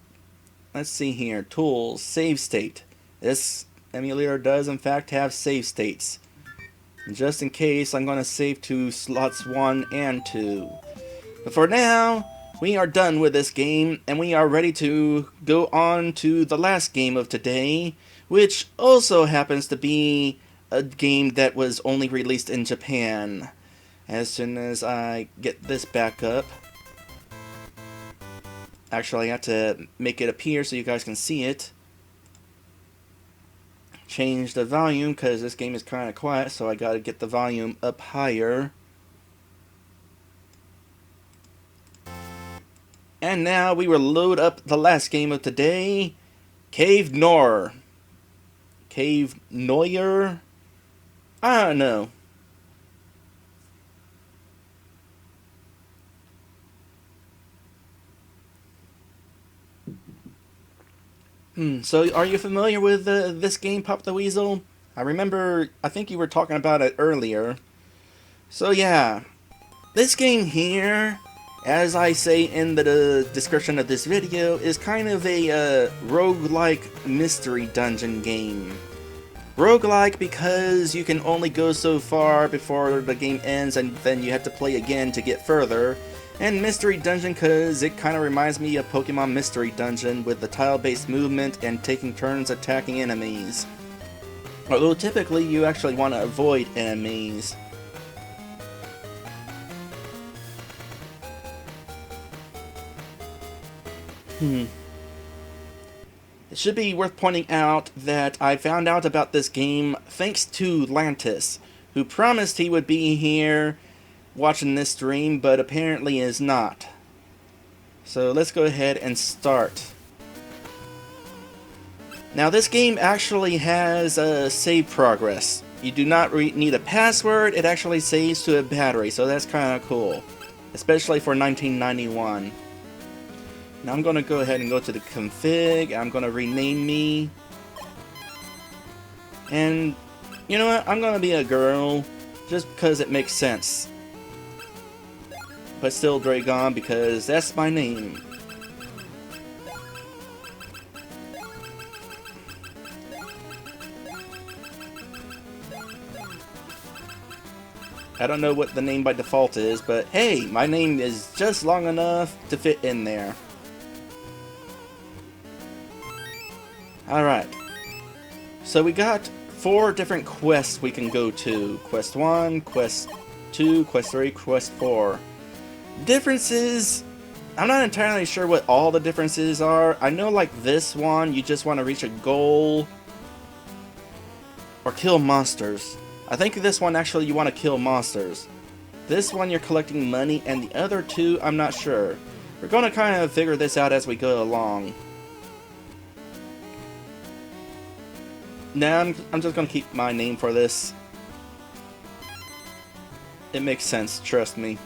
let's see here. Tools, save state. This emulator does in fact have save states. And just in case, I'm going to save to slots 1 and 2. But for now, we are done with this game, and we are ready to go on to the last game of today, which also happens to be a game that was only released in Japan. As soon as I get this back up. Actually, I have to make it appear so you guys can see it. Change the volume because this game is kind of quiet, so I gotta get the volume up higher. And now we will load up the last game of today, Cave Noire. Cave Noire? I don't know. So are you familiar with this game, Pop the Weasel? I think you were talking about it earlier. So yeah, this game here, as I say in the description of this video, is kind of a roguelike mystery dungeon game. Roguelike because you can only go so far before the game ends and then you have to play again to get further. And Mystery Dungeon because it kind of reminds me of Pokemon Mystery Dungeon with the tile-based movement and taking turns attacking enemies. Although typically you actually want to avoid enemies. It should be worth pointing out that I found out about this game thanks to Lantis, who promised he would be here watching this stream, but apparently is not. So let's go ahead and start. Now this game actually has a save progress. You do not need a password, it actually saves to a battery, so that's kind of cool. Especially for 1991. Now I'm going to go ahead and go to the config, I'm going to rename me. And you know what, I'm going to be a girl, just because it makes sense. But still Dragon because that's my name. I don't know what the name by default is, but hey, my name is just long enough to fit in there. Alright. So we got 4 different quests we can go to. Quest 1, Quest 2, Quest 3, Quest 4. Differences, I'm not entirely sure what all the differences are. I know like this one, you just want to reach a goal or kill monsters. I think this one actually you want to kill monsters. This one you're collecting money, and the other 2 I'm not sure. We're going to kind of figure this out as we go along. Now I'm just going to keep my name for this. It makes sense, trust me.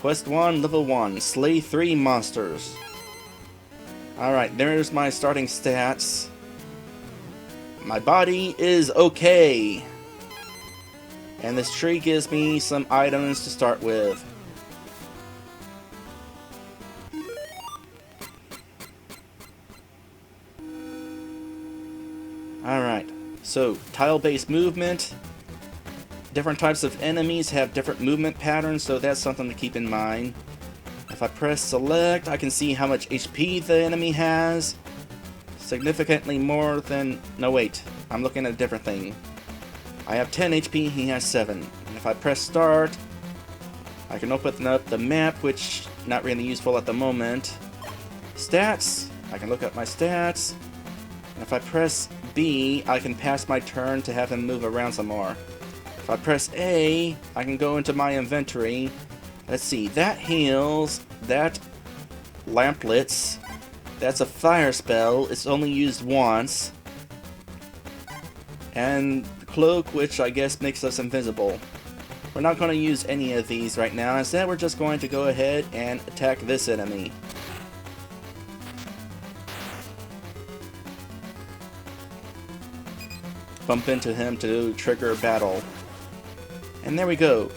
Quest 1, Level 1, Slay 3 monsters. Alright, there's my starting stats. My body is okay. And this tree gives me some items to start with. Alright, so tile-based movement. Different types of enemies have different movement patterns, so that's something to keep in mind. If I press select, I can see how much HP the enemy has. Significantly more than... No, wait. I'm looking at a different thing. I have 10 HP, he has 7. And if I press start, I can open up the map, which not really useful at the moment. Stats, I can look at my stats. And if I press B, I can pass my turn to have him move around some more. If I press A, I can go into my inventory. Let's see, that heals, that lamplets, that's a fire spell, it's only used once. And the cloak, which I guess makes us invisible. We're not going to use any of these right now, instead we're just going to go ahead and attack this enemy. Bump into him to trigger a battle. And there we go.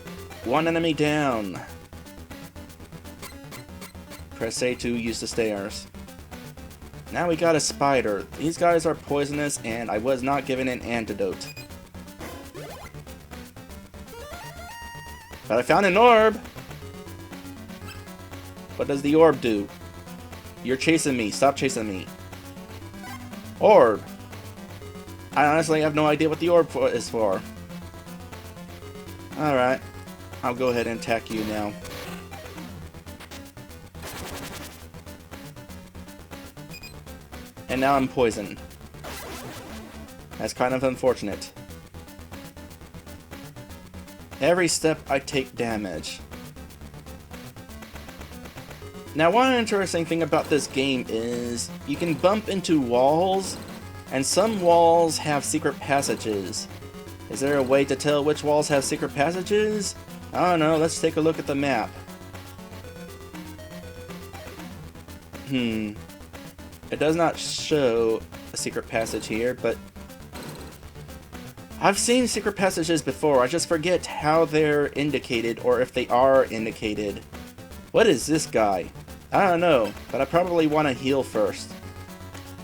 One enemy down. Press A to use the stairs. Now we got a spider. These guys are poisonous, and I was not given an antidote. But I found an orb! What does the orb do? You're chasing me. Stop chasing me. Orb! I honestly have no idea what the orb is for. Alright. I'll go ahead and attack you now. And now I'm poisoned. That's kind of unfortunate. Every step I take damage. Now, one interesting thing about this game is you can bump into walls, and some walls have secret passages. Is there a way to tell which walls have secret passages? I don't know, let's take a look at the map. It does not show a secret passage here, but I've seen secret passages before. I just forget how they're indicated or if they are indicated. What is this guy? I don't know, but I probably want to heal first.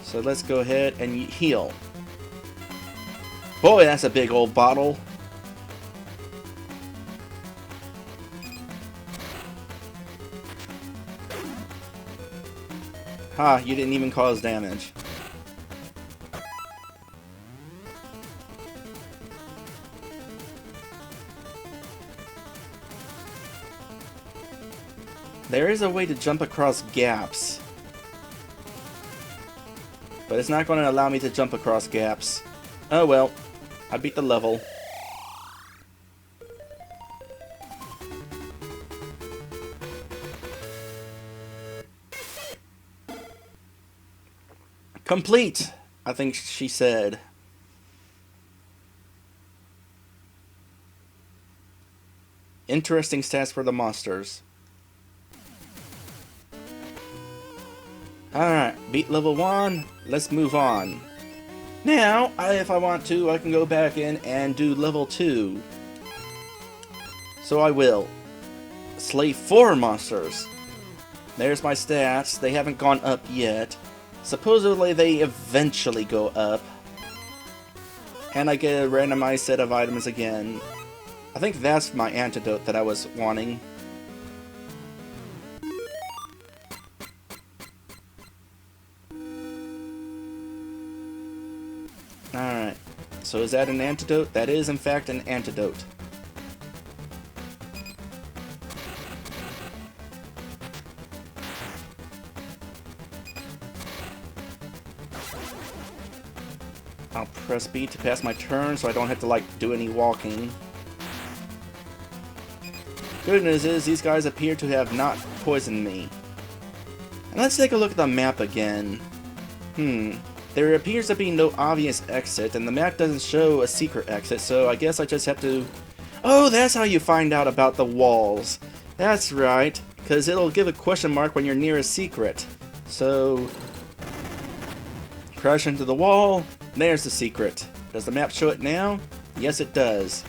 So let's go ahead and heal. Boy, that's a big old bottle. Ha, you didn't even cause damage. There is a way to jump across gaps. But it's not going to allow me to jump across gaps. Oh well, I beat the level. Complete, I think she said. Interesting stats for the monsters. Alright, beat level 1, let's move on. Now, if I want to, I can go back in and do level 2. So I will. Slay 4 monsters. There's my stats, they haven't gone up yet. Supposedly they eventually go up. And I get a randomized set of items again. I think that's my antidote that I was wanting. Alright, so is that an antidote? That is in fact an antidote. I'll press B to pass my turn so I don't have to like do any walking. Good news is these guys appear to have not poisoned me. And let's take a look at the map again. There appears to be no obvious exit, and the map doesn't show a secret exit, so I guess I just have to... Oh, that's how you find out about the walls. That's right, because it'll give a question mark when you're near a secret. So... crash into the wall, there's the secret. Does the map show it now? Yes, it does.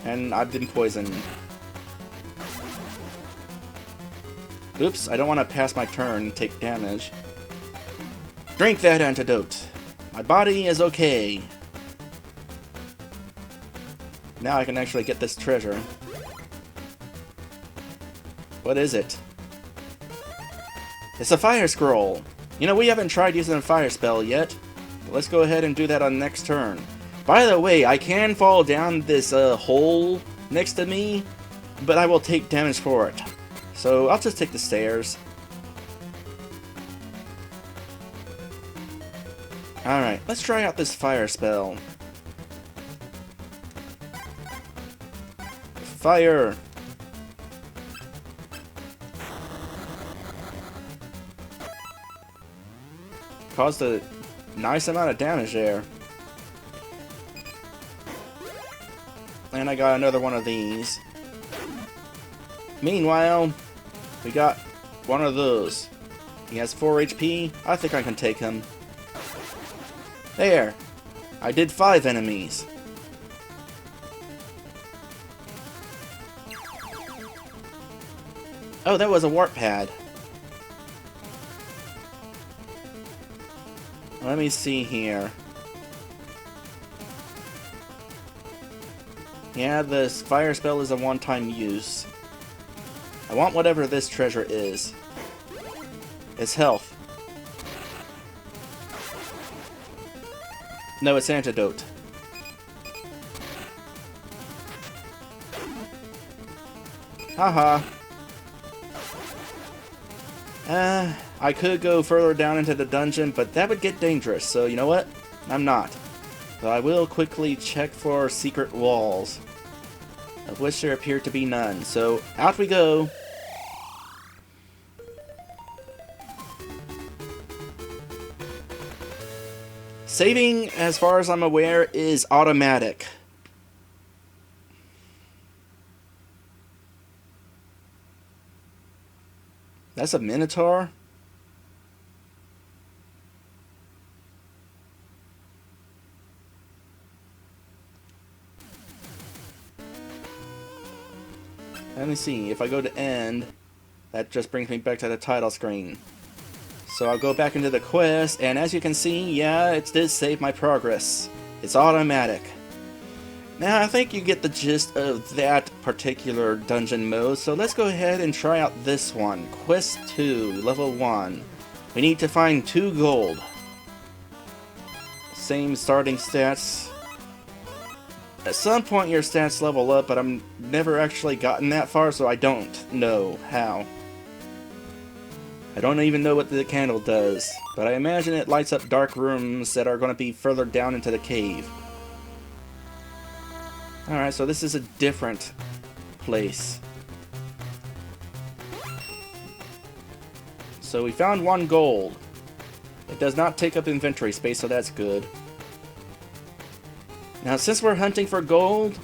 And I've been poisoned. Oops, I don't want to pass my turn and take damage. Drink that antidote. My body is okay. Now I can actually get this treasure. What is it? It's a fire scroll. You know, we haven't tried using a fire spell yet. Let's go ahead and do that on next turn. By the way, I can fall down this hole next to me, but I will take damage for it. So I'll just take the stairs. Alright, let's try out this fire spell. Fire! Caused a nice amount of damage there. And I got another one of these. Meanwhile, we got one of those. He has 4 HP. I think I can take him. There! I did 5 enemies. Oh, that was a warp pad. Let me see here. Yeah, this fire spell is a one-time use. I want whatever this treasure is. It's health. No, it's antidote. Haha. I could go further down into the dungeon, but that would get dangerous, so you know what? I'm not. But I will quickly check for secret walls, of which there appear to be none. So, out we go! Saving, as far as I'm aware, is automatic. That's a Minotaur? Let me see, if I go to end, that just brings me back to the title screen. So I'll go back into the quest, and as you can see, yeah, it did save my progress. It's automatic. Now, I think you get the gist of that particular dungeon mode, so let's go ahead and try out this one. Quest 2, Level 1. We need to find 2 gold. Same starting stats. At some point your stats level up, but I've never actually gotten that far, so I don't know how. I don't even know what the candle does, but I imagine it lights up dark rooms that are going to be further down into the cave. Alright, so this is a different place. So we found 1 gold. It does not take up inventory space, so that's good. Now, since we're hunting for gold,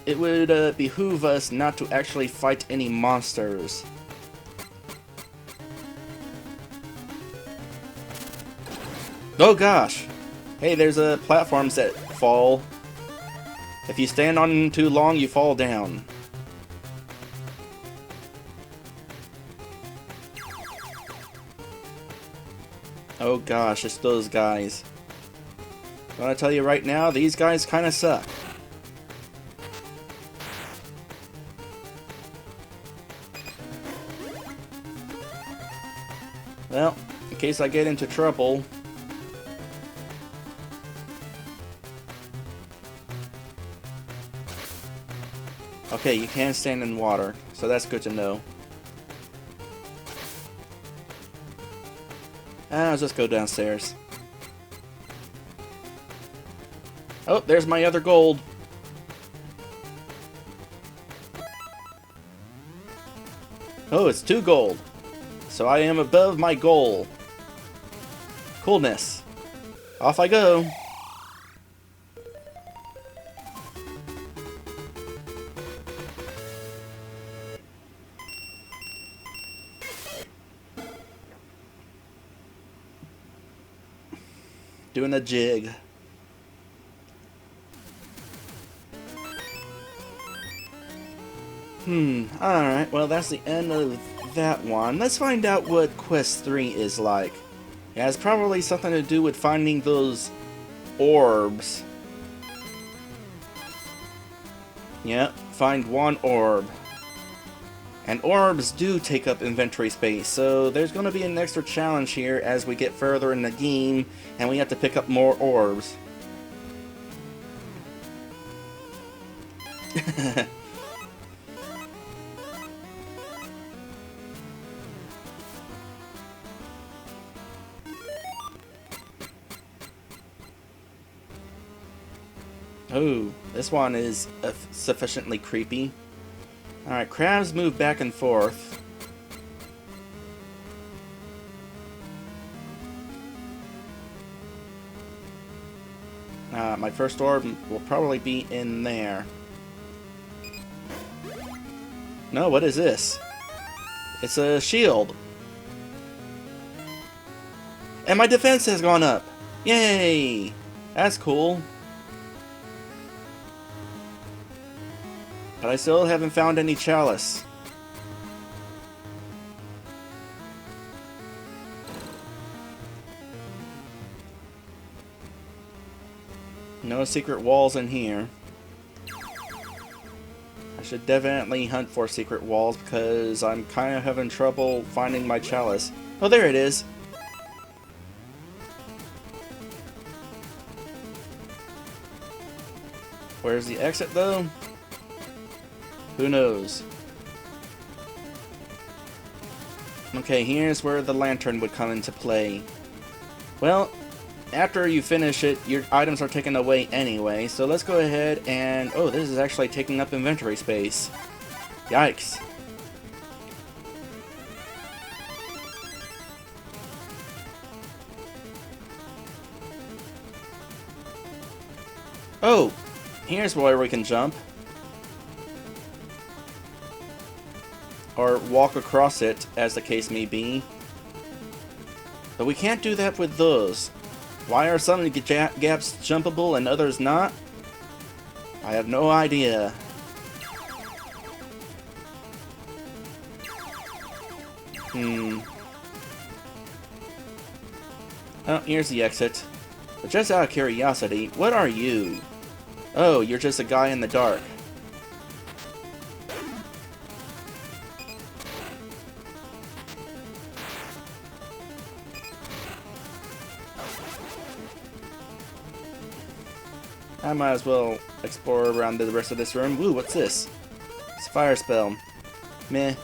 it would behoove us not to actually fight any monsters. Oh gosh! Hey, there's platforms that fall. If you stand on them too long, you fall down. Oh gosh, it's those guys. I'm gonna tell you right now, these guys kinda suck. Well, in case I get into trouble... Okay, you can stand in water, so that's good to know. I'll just go downstairs. Oh, there's my other gold. Oh, it's 2 gold. So I am above my goal. Coolness. Off I go. Doing a jig. Alright, well that's the end of that one. Let's find out what Quest 3 is like. It has probably something to do with finding those orbs. Yep, find 1 orb. And orbs do take up inventory space, so there's going to be an extra challenge here as we get further in the game, and we have to pick up more orbs. Oh, this one is sufficiently creepy. Alright, crabs move back and forth. My first orb will probably be in there. No, what is this? It's a shield. And my defense has gone up. Yay! That's cool. But I still haven't found any chalice. No secret walls in here. I should definitely hunt for secret walls because I'm kind of having trouble finding my chalice. Oh, there it is. Where's the exit though? Who knows? Okay, here's where the lantern would come into play. Well, after you finish it, your items are taken away anyway, so let's go ahead and... Oh, this is actually taking up inventory space. Yikes. Oh, here's where we can jump. Or walk across it, as the case may be. But we can't do that with those. Why are some gaps jumpable and others not? I have no idea. Oh, here's the exit. But just out of curiosity, what are you? Oh, you're just a guy in the dark. I might as well explore around the rest of this room. Ooh, what's this? It's a fire spell. Meh.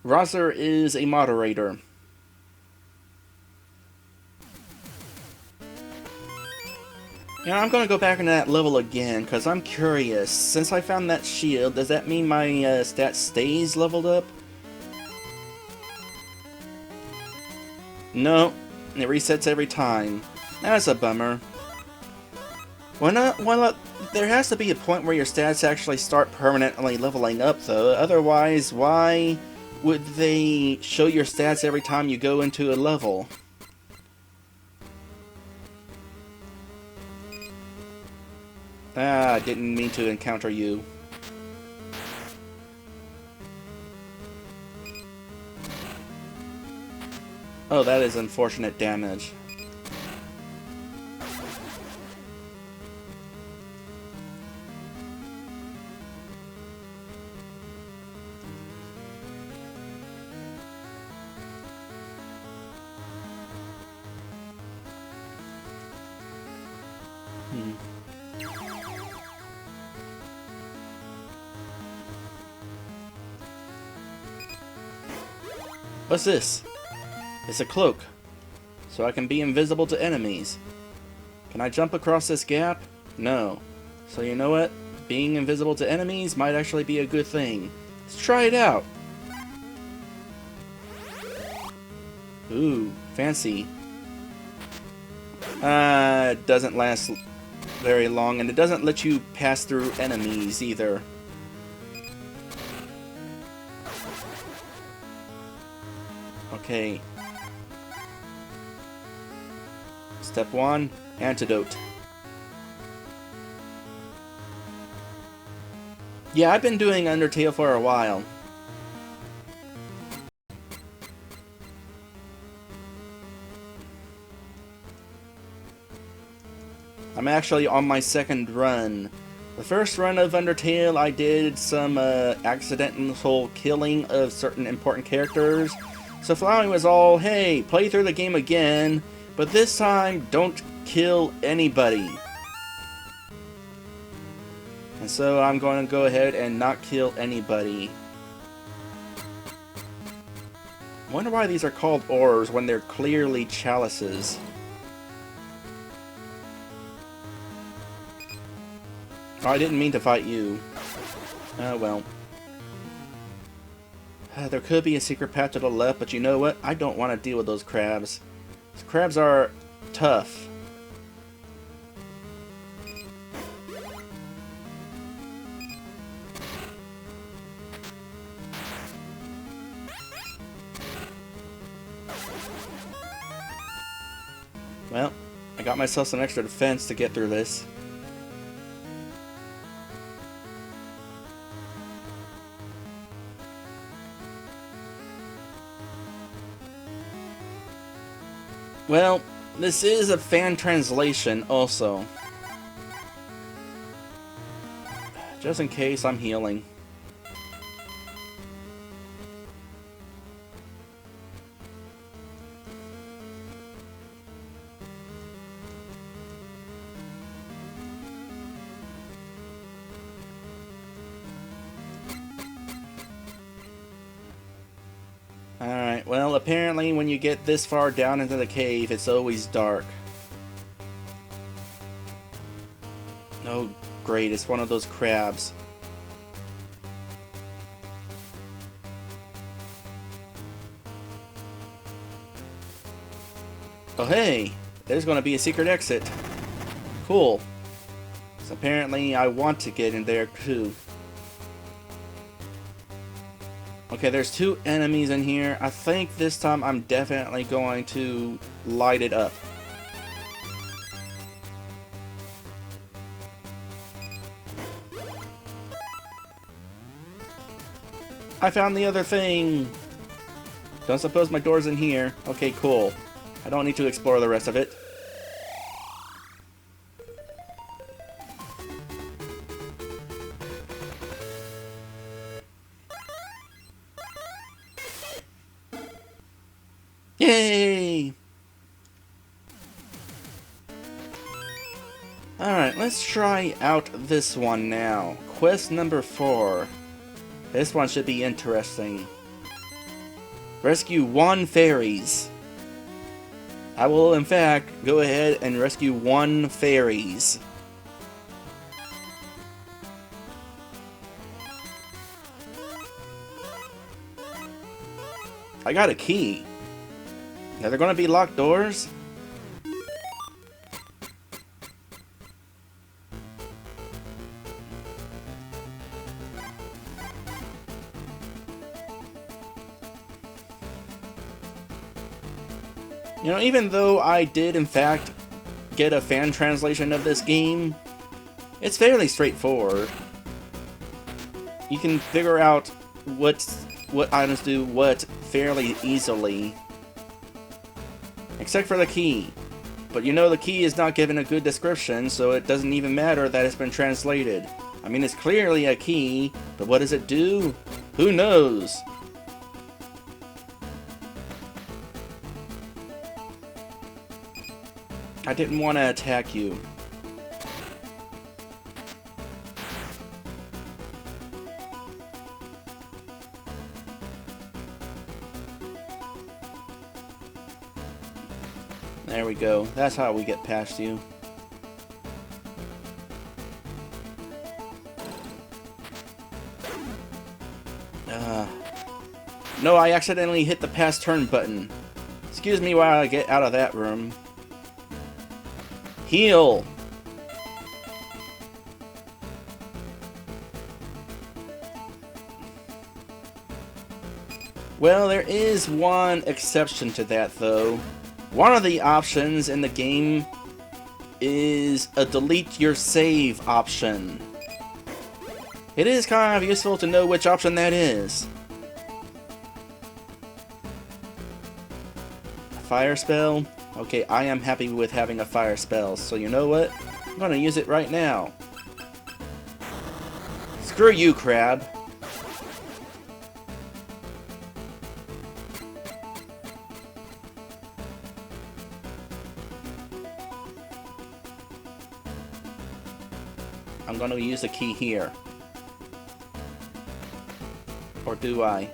Rosser is a moderator. Yeah, I'm gonna go back into that level again, because I'm curious. Since I found that shield, does that mean my stat stays leveled up? No, it resets every time. That's a bummer. Why not? There has to be a point where your stats actually start permanently leveling up, though. Otherwise, why would they show your stats every time you go into a level? Ah, I didn't mean to encounter you. Oh, that is unfortunate damage. What's this? It's a cloak, so I can be invisible to enemies. Can I jump across this gap? No. So you know what? Being invisible to enemies might actually be a good thing. Let's try it out. Ooh, fancy. It doesn't last very long, and it doesn't let you pass through enemies either. Okay. Step 1, antidote. Yeah, I've been doing Undertale for a while. I'm actually on my second run. The first run of Undertale, I did some accidental killing of certain important characters. So following was all, hey, play through the game again, but this time, don't kill anybody. And so I'm going to go ahead and not kill anybody. I wonder why these are called ores when they're clearly chalices. Oh, I didn't mean to fight you. Oh well. There could be a secret path to the left, but you know what? I don't want to deal with those crabs. Those crabs are tough. Well, I got myself some extra defense to get through this. Well, this is a fan translation also. Just in case I'm healing. Alright, well, apparently when you get this far down into the cave, it's always dark. Oh, great, it's one of those crabs. Oh, hey! There's gonna be a secret exit. Cool. So apparently I want to get in there, too. Okay, there's 2 enemies in here. I think this time I'm definitely going to light it up. I found the other thing! Don't suppose my door's in here. Okay, cool. I don't need to explore the rest of it. Yay! Alright, let's try out this one now. Quest number 4. This one should be interesting. Rescue 1 fairies. I will, in fact, go ahead and rescue 1 fairies. I got a key. Are there gonna be locked doors? You know, even though I did in fact get a fan translation of this game, it's fairly straightforward. You can figure out what items do what fairly easily. Except for the key. But you know the key is not given a good description, so it doesn't even matter that it's been translated. I mean, it's clearly a key, but what does it do? Who knows? I didn't want to attack you. There we go. That's how we get past you. No, I accidentally hit the pass turn button. Excuse me while I get out of that room. Heal! Well, there is one exception to that, though. One of the options in the game is a delete your save option. It is kind of useful to know which option that is. A fire spell? Okay, I am happy with having a fire spell, so you know what? I'm gonna use it right now. Screw you, crab. I'm gonna use the key here. Or do I?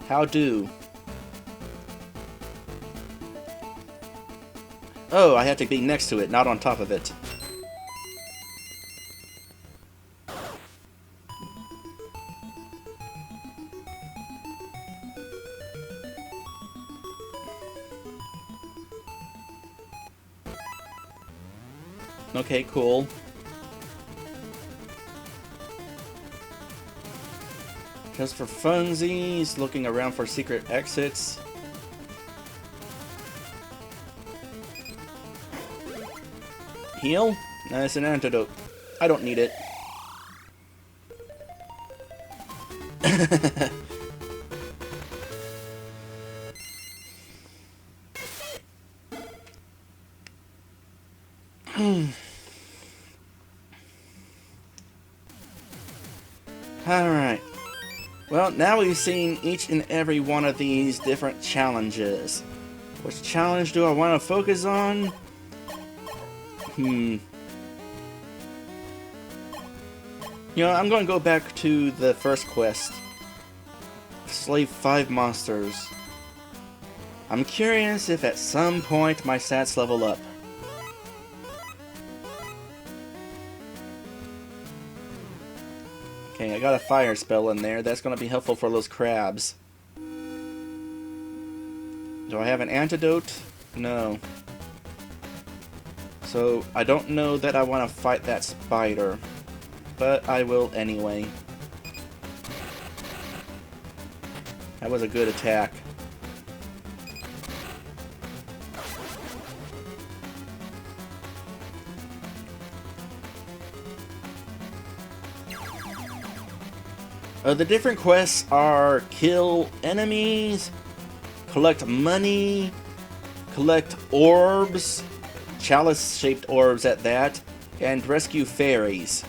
How do? Oh, I have to be next to it, not on top of it. Okay, cool. Just for funsies, looking around for secret exits. Heal? No, it's an antidote. I don't need it. Alright. Well, now we've seen each and every one of these different challenges. Which challenge do I want to focus on? You know, I'm going to go back to the first quest. Slay 5 monsters. I'm curious if at some point my stats level up. Okay, I got a fire spell in there. That's going to be helpful for those crabs. Do I have an antidote? No. So, I don't know that I want to fight that spider. But I will anyway. That was a good attack. The different quests are kill enemies, collect money, collect orbs, chalice-shaped orbs at that, and rescue fairies.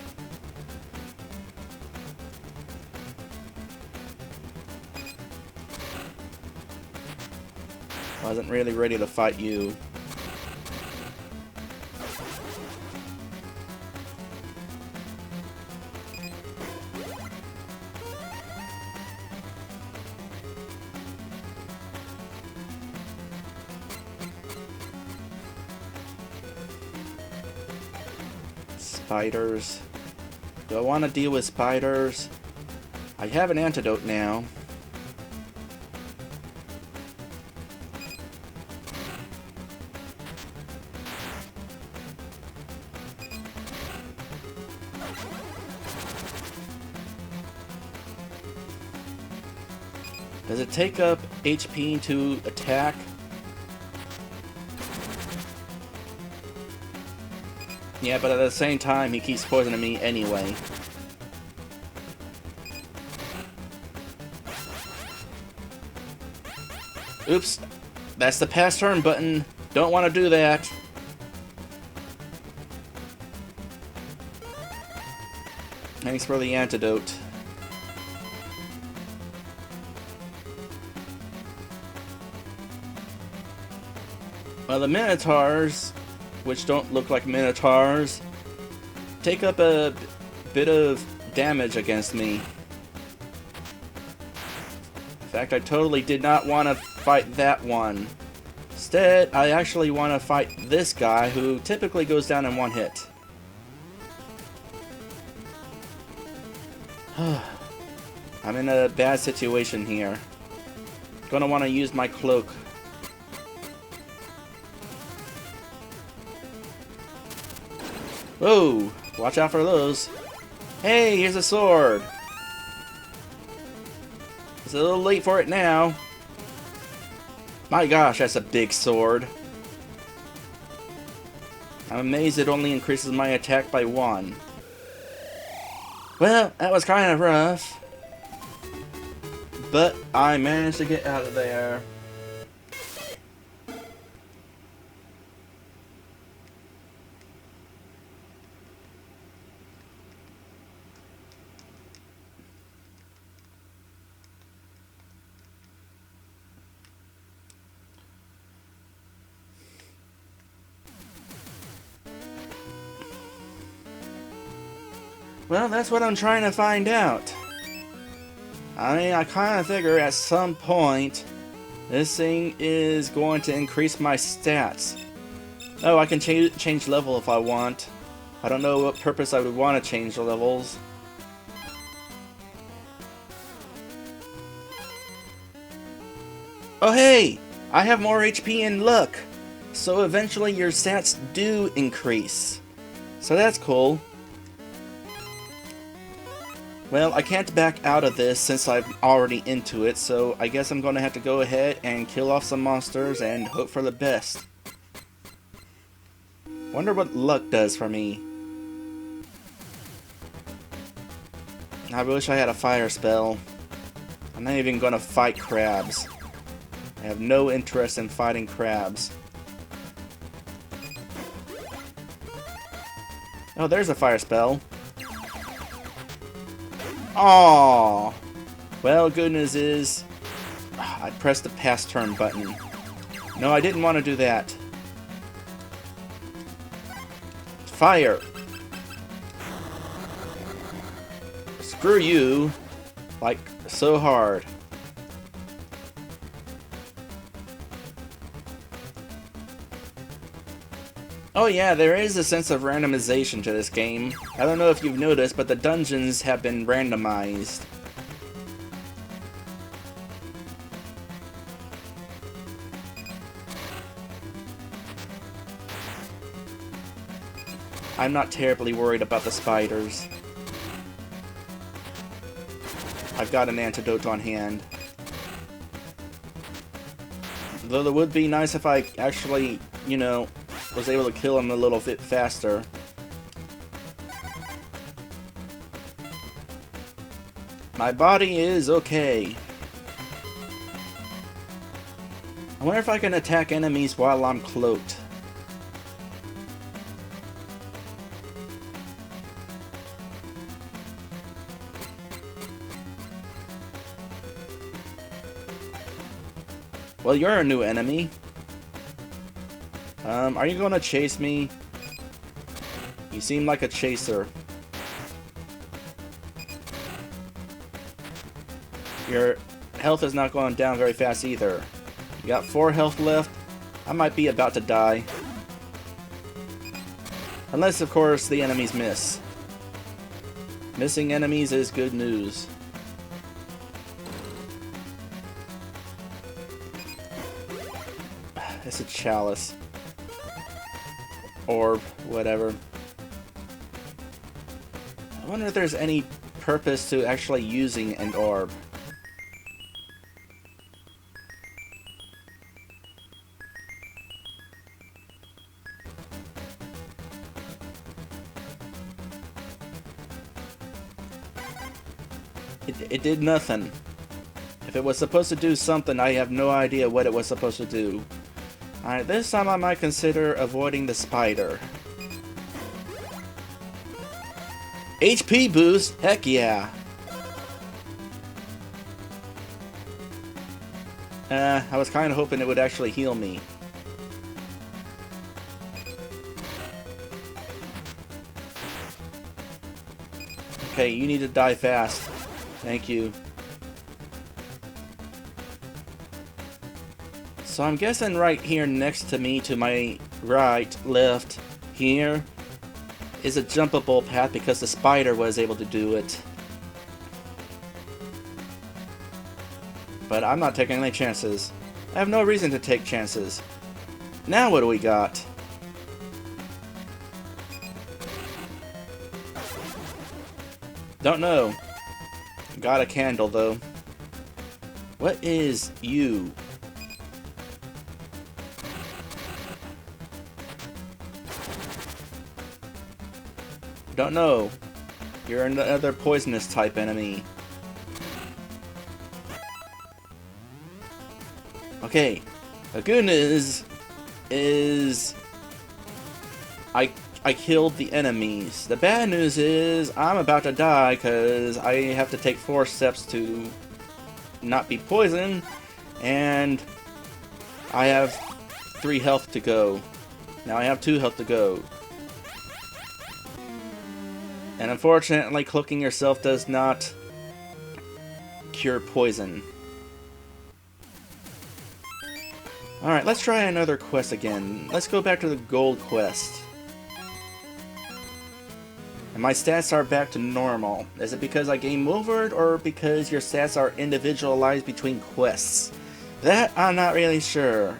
Wasn't really ready to fight you. Spiders. Do I want to deal with spiders? I have an antidote now. Does it take up HP to attack? Yeah, but at the same time, he keeps poisoning me anyway. Oops. That's the pass turn button. Don't want to do that. Thanks for the antidote. Well, the Minotaurs, which don't look like Minotaurs, take up a bit of damage against me. In fact, I totally did not want to fight that one. Instead, I actually want to fight this guy, who typically goes down in one hit. I'm in a bad situation here. Gonna want to use my cloak. Whoa! Watch out for those. Hey, here's a sword! It's a little late for it now. My gosh, that's a big sword. I'm amazed it only increases my attack by 1. Well, that was kind of rough. But I managed to get out of there. Well, that's what I'm trying to find out. I mean, I kind of figure at some point this thing is going to increase my stats. Oh, I can change level if I want. I don't know what purpose I would want to change the levels. Oh hey! I have more HP and luck! So eventually your stats do increase. So that's cool. Well, I can't back out of this since I'm already into it, so I guess I'm going to have to go ahead and kill off some monsters and hope for the best. Wonder what luck does for me. I wish I had a fire spell. I'm not even gonna fight crabs. I have no interest in fighting crabs. Oh, there's a fire spell. Aww. Well, good news is I pressed the pass turn button. No, I didn't want to do that. Fire. Screw you. Like, so hard. Oh yeah, there is a sense of randomization to this game. I don't know if you've noticed, but the dungeons have been randomized. I'm not terribly worried about the spiders. I've got an antidote on hand. Though it would be nice if I actually, you know, was able to kill him a little bit faster. My body is okay. I wonder if I can attack enemies while I'm cloaked. Well, you're a new enemy. Are you gonna chase me? You seem like a chaser. Your health is not going down very fast either. You got 4 health left. I might be about to die. Unless, of course, the enemies miss. Missing enemies is good news. It's a chalice. Orb, whatever. I wonder if there's any purpose to actually using an orb. It did nothing. If it was supposed to do something, I have no idea what it was supposed to do. Alright, this time I might consider avoiding the spider. HP boost? Heck yeah! I was kind of hoping it would actually heal me. Okay, you need to die fast. Thank you. So I'm guessing right here next to me, to my right, left, here, is a jumpable path because the spider was able to do it. But I'm not taking any chances. I have no reason to take chances. Now what do we got? Don't know. Got a candle though. What is you? Don't know. You're another poisonous type enemy. Okay. The good news is I killed the enemies. The bad news is I'm about to die because I have to take 4 steps to not be poisoned, and I have 3 health to go. Now I have 2 health to go. And unfortunately, cloaking yourself does not cure poison. Alright, let's try another quest again. Let's go back to the gold quest. And my stats are back to normal. Is it because I game overed, or because your stats are individualized between quests? That I'm not really sure.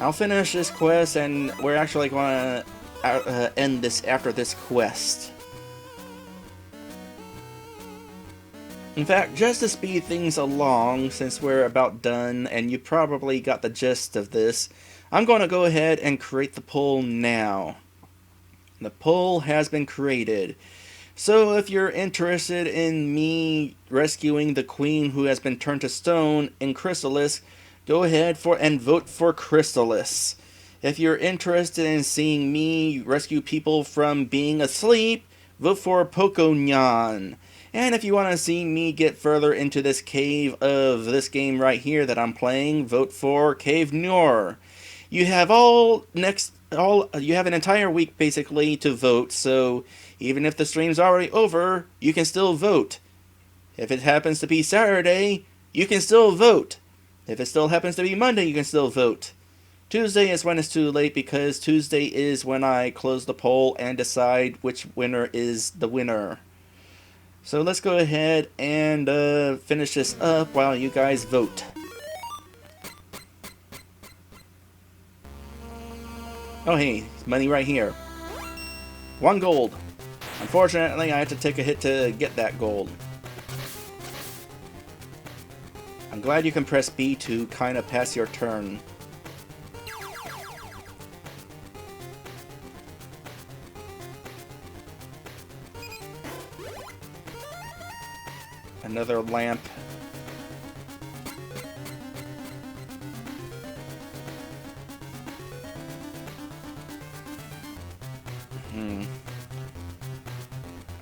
I'll finish this quest, and we're actually going to end this after this quest. In fact, just to speed things along, since we're about done, and you probably got the gist of this, I'm going to go ahead and create the poll now. The poll has been created. So if you're interested in me rescuing the queen who has been turned to stone in Crystalis, go ahead and vote for Crystalis. If you're interested in seeing me rescue people from being asleep, vote for Pokonyan. And if you want to see me get further into this cave of this game right here that I'm playing, vote for Cave Noire. You have you have an entire week basically to vote, so even if the stream's already over, you can still vote. If it happens to be Saturday, you can still vote. If it still happens to be Monday, you can still vote. Tuesday is when it's too late, because Tuesday is when I close the poll and decide which winner is the winner. So let's go ahead and finish this up while you guys vote. Oh hey, money right here. 1 gold. Unfortunately, I had to take a hit to get that gold. I'm glad you can press B to kind of pass your turn. Another lamp.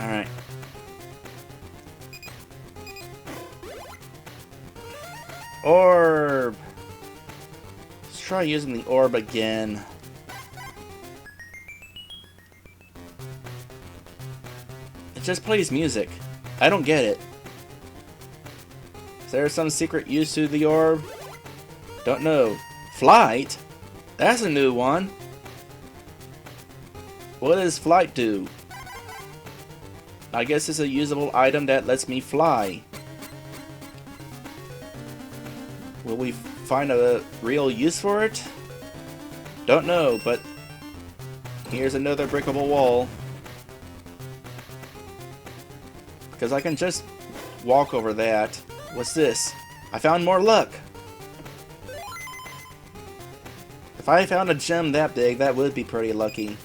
Alright. Orb! Let's try using the orb again. It just plays music. I don't get it. Is there some secret use to the orb? Don't know. Flight? That's a new one. What does flight do? I guess it's a usable item that lets me fly. Will we find a real use for it? Don't know, but here's another breakable wall. Because I can just walk over that. What's this? I found more luck! If I found a gem that big, that would be pretty lucky.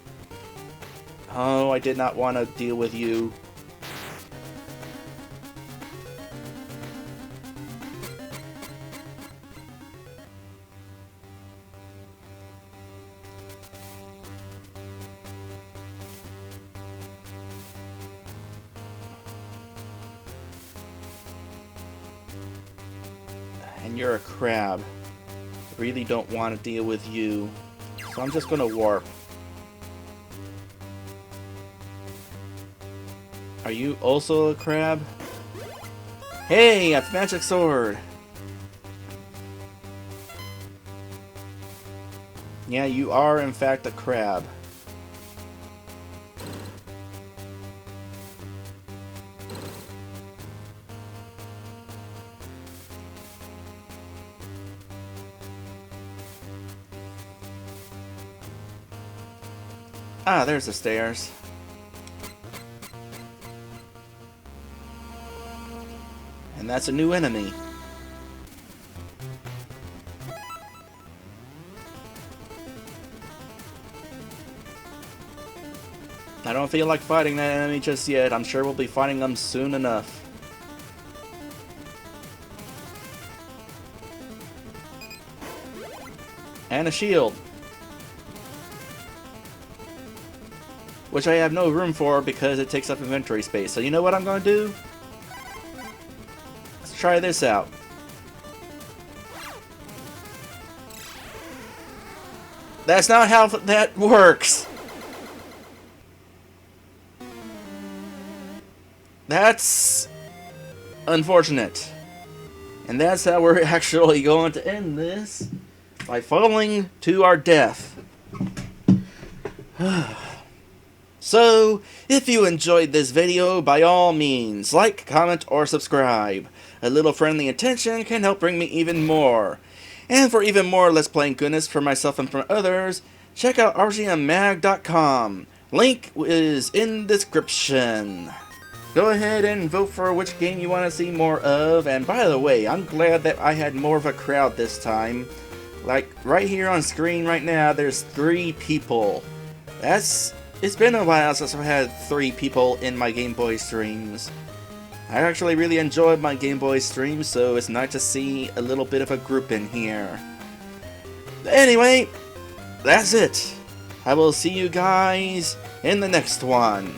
Oh, I did not want to deal with you. And you're a crab. Really don't want to deal with you. So I'm just gonna warp. Are you also a crab? Hey, a magic sword! Yeah, you are in fact a crab. Ah, there's the stairs. And that's a new enemy. I don't feel like fighting that enemy just yet. I'm sure we'll be fighting them soon enough. And a shield. Which I have no room for because it takes up inventory space. So you know what I'm going to do? Let's try this out. That's not how that works! That's unfortunate. And that's how we're actually going to end this. By falling to our death. So, if you enjoyed this video, by all means, like, comment, or subscribe. A little friendly attention can help bring me even more. And for even more Let's Playing goodness for myself and for others, check out RPGM.com. Link is in the description. Go ahead and vote for which game you want to see more of. And by the way, I'm glad that I had more of a crowd this time. Like, right here on screen right now, there's 3 people. That's It's been a while since I've had 3 people in my Game Boy streams. I actually really enjoyed my Game Boy streams, so it's nice to see a little bit of a group in here. Anyway, that's it. I will see you guys in the next one.